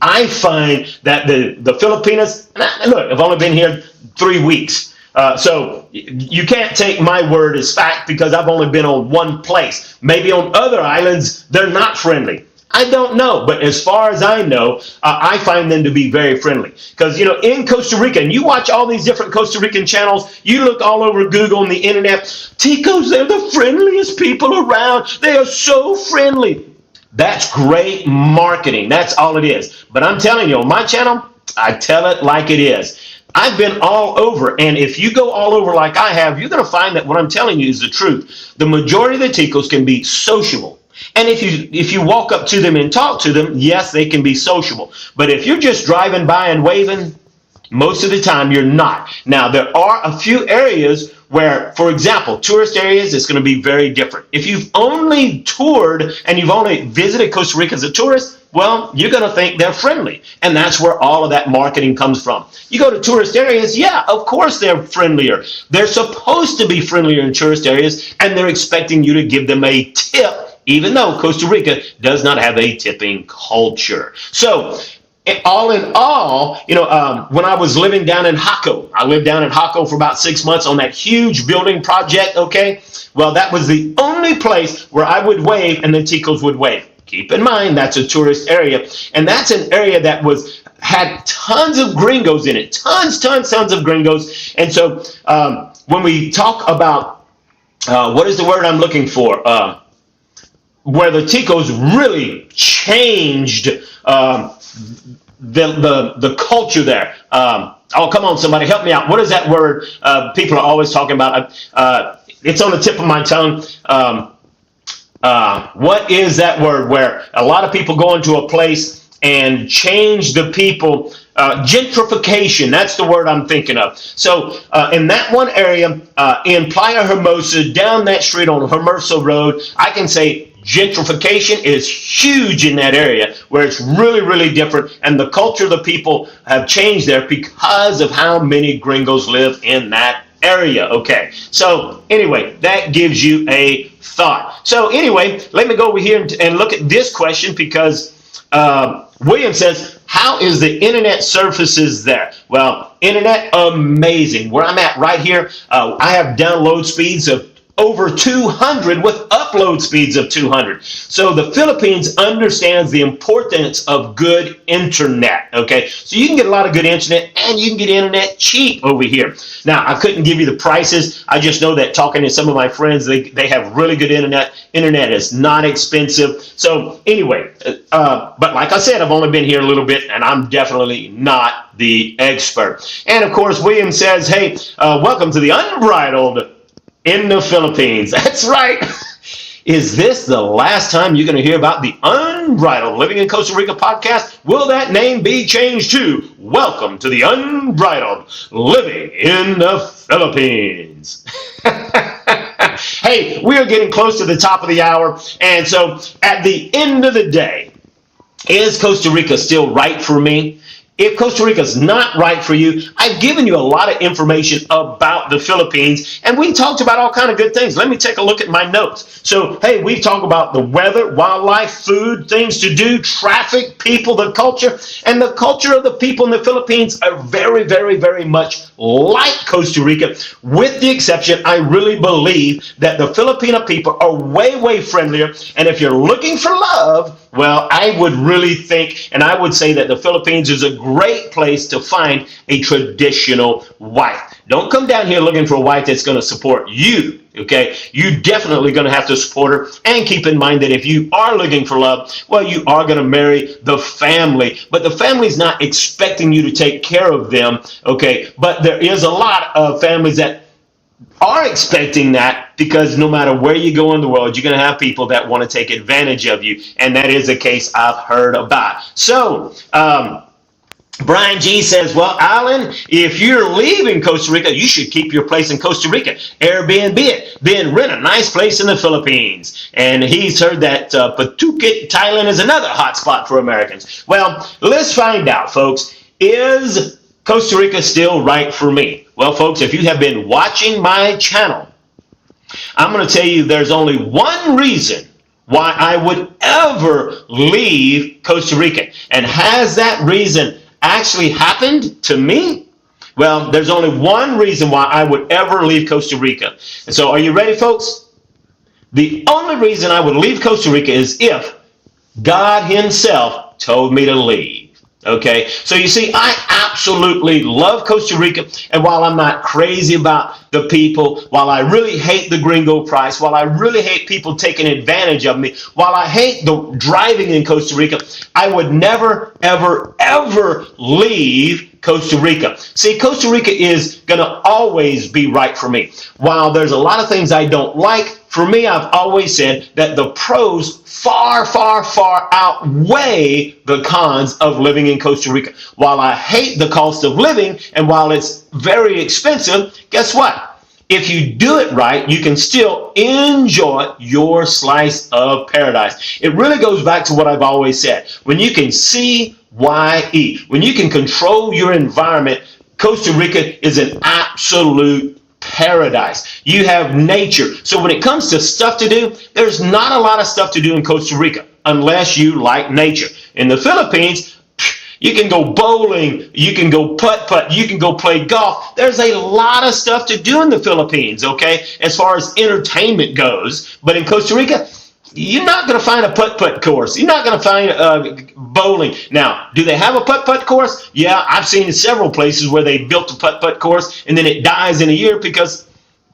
I find that the Filipinos, look, I've only been here 3 weeks. So you can't take my word as fact because I've only been on one place. Maybe on other islands, they're not friendly. I don't know, but as far as I know, I find them to be very friendly. Because, in Costa Rica, and you watch all these different Costa Rican channels, you look all over Google and the internet, Ticos, they're the friendliest people around. They are so friendly. That's great marketing. That's all it is. But I'm telling you, on my channel, I tell it like it is. I've been all over, and if you go all over like I have, you're going to find that what I'm telling you is the truth. The majority of the Ticos can be sociable. And if you walk up to them and talk to them, yes, they can be sociable. But if you're just driving by and waving, most of the time you're not. Now, there are a few areas where, for example, tourist areas, it's going to be very different. If you've only toured and you've only visited Costa Rica as a tourist, well, you're going to think they're friendly. And that's where all of that marketing comes from. You go to tourist areas, yeah, of course they're friendlier. They're supposed to be friendlier in tourist areas, and they're expecting you to give them a tip, even though Costa Rica does not have a tipping culture. So, all in all, when I was living down in Jaco, I lived down in Jaco for about 6 months on that huge building project, okay? Well, that was the only place where I would wave and the Ticos would wave. Keep in mind, that's a tourist area, and that's an area that had tons of gringos in it, tons of gringos. And so when we talk about, what is the word I'm looking for? Where the Ticos really changed the culture there. Oh, come on, somebody, help me out. What is that word people are always talking about? It's on the tip of my tongue. What is that word where a lot of people go into a place and change the people? Gentrification, that's the word I'm thinking of. So in that one area, in Playa Hermosa, down that street on Hermosa Road, I can say gentrification is huge in that area, where it's really, really different, and the culture of the people have changed there because of how many gringos live in that area. Okay, so anyway, that gives you a thought. So anyway, let me go over here and look at this question, because William says, how is the internet services there? Well, internet, amazing. Where I'm at right here, I have download speeds of over 200 with upload speeds of 200. So the Philippines understands the importance of good internet, okay? So you can get a lot of good internet, and you can get internet cheap over here. Now, I couldn't give you the prices. I just know that talking to some of my friends, they have really good internet. Internet is not expensive. So anyway, but like I said, I've only been here a little bit, and I'm definitely not the expert. And of course, William says, hey, welcome to the Unbridled in the Philippines. That's right. Is this the last time you're going to hear about the Unbridled Living in Costa Rica podcast? Will that name be changed to Welcome to the Unbridled Living in the Philippines? Hey, we are getting close to the top of the hour. And so at the end of the day, is Costa Rica still right for me? If Costa Rica is not right for you, I've given you a lot of information about the Philippines, and we talked about all kinds of good things. Let me take a look at my notes. So, hey, we've talked about the weather, wildlife, food, things to do, traffic, people, the culture, and the culture of the people in the Philippines are very, very, very much like Costa Rica, with the exception, I really believe that the Filipino people are way, way friendlier, and if you're looking for love, well, I would really think, and I would say that the Philippines is a great place to find a traditional wife. Don't come down here looking for a wife that's going to support you, okay? You're definitely going to have to support her. And keep in mind that if you are looking for love, well, you are going to marry the family. But the family's not expecting you to take care of them, okay? But there is a lot of families that are expecting that, because no matter where you go in the world, you're going to have people that want to take advantage of you. And that is a case I've heard about. So, Brian G says, well, Alan, if you're leaving Costa Rica, you should keep your place in Costa Rica. Airbnb it. Then rent a nice place in the Philippines. And he's heard that Phuket, Thailand is another hot spot for Americans. Well, let's find out, folks. Is Costa Rica still right for me? Well, folks, if you have been watching my channel, I'm going to tell you there's only one reason why I would ever leave Costa Rica. And has that reason actually happened to me? Well, there's only one reason why I would ever leave Costa Rica. And so are you ready, folks? The only reason I would leave Costa Rica is if God himself told me to leave. Okay, so you see, I absolutely love Costa Rica, and while I'm not crazy about the people, while I really hate the gringo price, while I really hate people taking advantage of me, while I hate the driving in Costa Rica, I would never, ever, ever leave Costa Rica. See, Costa Rica is going to always be right for me. While there's a lot of things I don't like, for me, I've always said that the pros far, far, far outweigh the cons of living in Costa Rica. While I hate the cost of living, and while it's very expensive, guess what? If you do it right, you can still enjoy your slice of paradise. It really goes back to what I've always said. When you can see, why eat? When you can control your environment, Costa Rica is an absolute paradise. You have nature. So when it comes to stuff to do, there's not a lot of stuff to do in Costa Rica unless you like nature. In the Philippines, you can go bowling, you can go putt-putt, you can go play golf. There's a lot of stuff to do in the Philippines, okay, as far as entertainment goes. But in Costa Rica, you're not going to find a putt-putt course. You're not going to find bowling. Now, do they have a putt-putt course? Yeah, I've seen several places where they built a putt-putt course and then it dies in a year because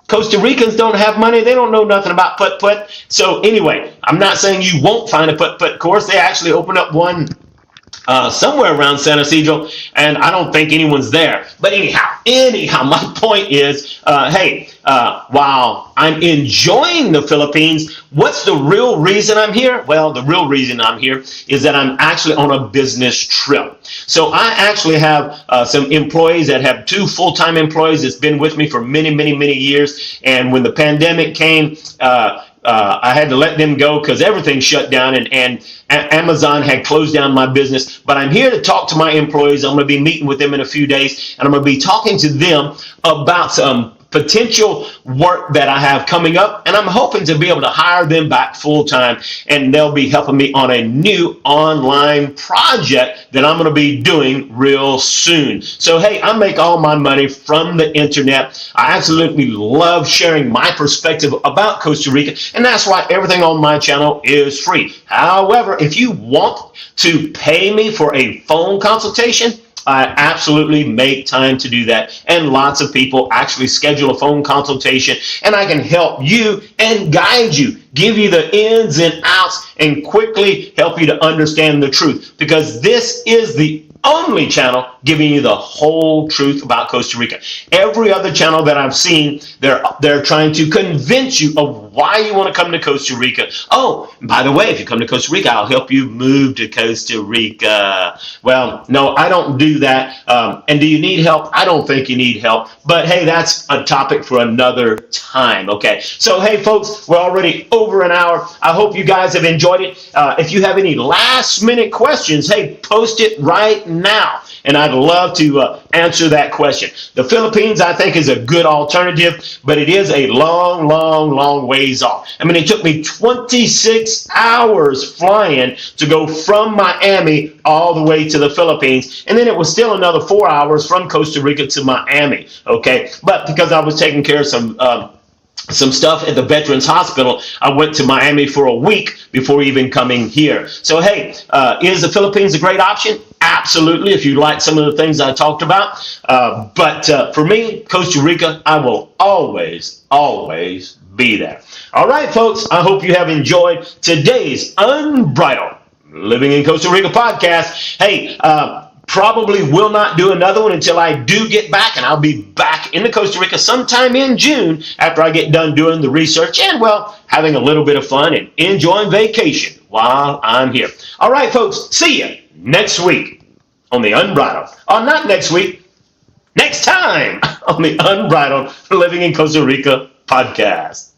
Costa Ricans don't have money. They don't know nothing about putt-putt. So anyway, I'm not saying you won't find a putt-putt course. They actually opened up one somewhere around San Isidro, and I don't think anyone's there. But anyhow, my point is, while I'm enjoying the Philippines, what's the real reason I'm here? Well, the real reason I'm here is that I'm actually on a business trip. So I actually have some employees that have 2 full-time employees that's been with me for many, many, many years. And when the pandemic came, I had to let them go because everything shut down and Amazon had closed down my business. But I'm here to talk to my employees. I'm going to be meeting with them in a few days, and I'm going to be talking to them about some potential work that I have coming up, and I'm hoping to be able to hire them back full-time, and they'll be helping me on a new online project that I'm going to be doing real soon. So hey, I make all my money from the internet. I absolutely love sharing my perspective about Costa Rica, and that's why everything on my channel is free. However, if you want to pay me for a phone consultation, I absolutely make time to do that, and lots of people actually schedule a phone consultation, and I can help you and guide you, give you the ins and outs, and quickly help you to understand the truth, because this is the only channel giving you the whole truth about Costa Rica. Every other channel that I've seen, they're trying to convince you of why you want to come to Costa Rica. Oh, by the way, if you come to Costa Rica, I'll help you move to Costa Rica. Well, no, I don't do that. And do you need help? I don't think you need help. But hey, that's a topic for another time. Okay. So hey, folks, we're already over an hour. I hope you guys have enjoyed it. If you have any last minute questions, hey, post it right now, and I'd love to answer that question. The Philippines, I think, is a good alternative, but it is a long, long, long ways off. I mean, it took me 26 hours flying to go from Miami all the way to the Philippines, and then it was still another 4 hours from Costa Rica to Miami, okay? But because I was taking care of some stuff at the Veterans Hospital, I went to Miami for a week before even coming here. So hey, is the Philippines a great option? Absolutely, if you like some of the things I talked about. But for me, Costa Rica, I will always, always be there. All right, folks, I hope you have enjoyed today's Unbridled Living in Costa Rica podcast. Hey, probably will not do another one until I do get back, and I'll be back in Costa Rica sometime in June after I get done doing the research and, well, having a little bit of fun and enjoying vacation while I'm here. All right, folks, see you next week on the Unbridled. Oh, not next week, next time on the Unbridled Living in Costa Rica podcast.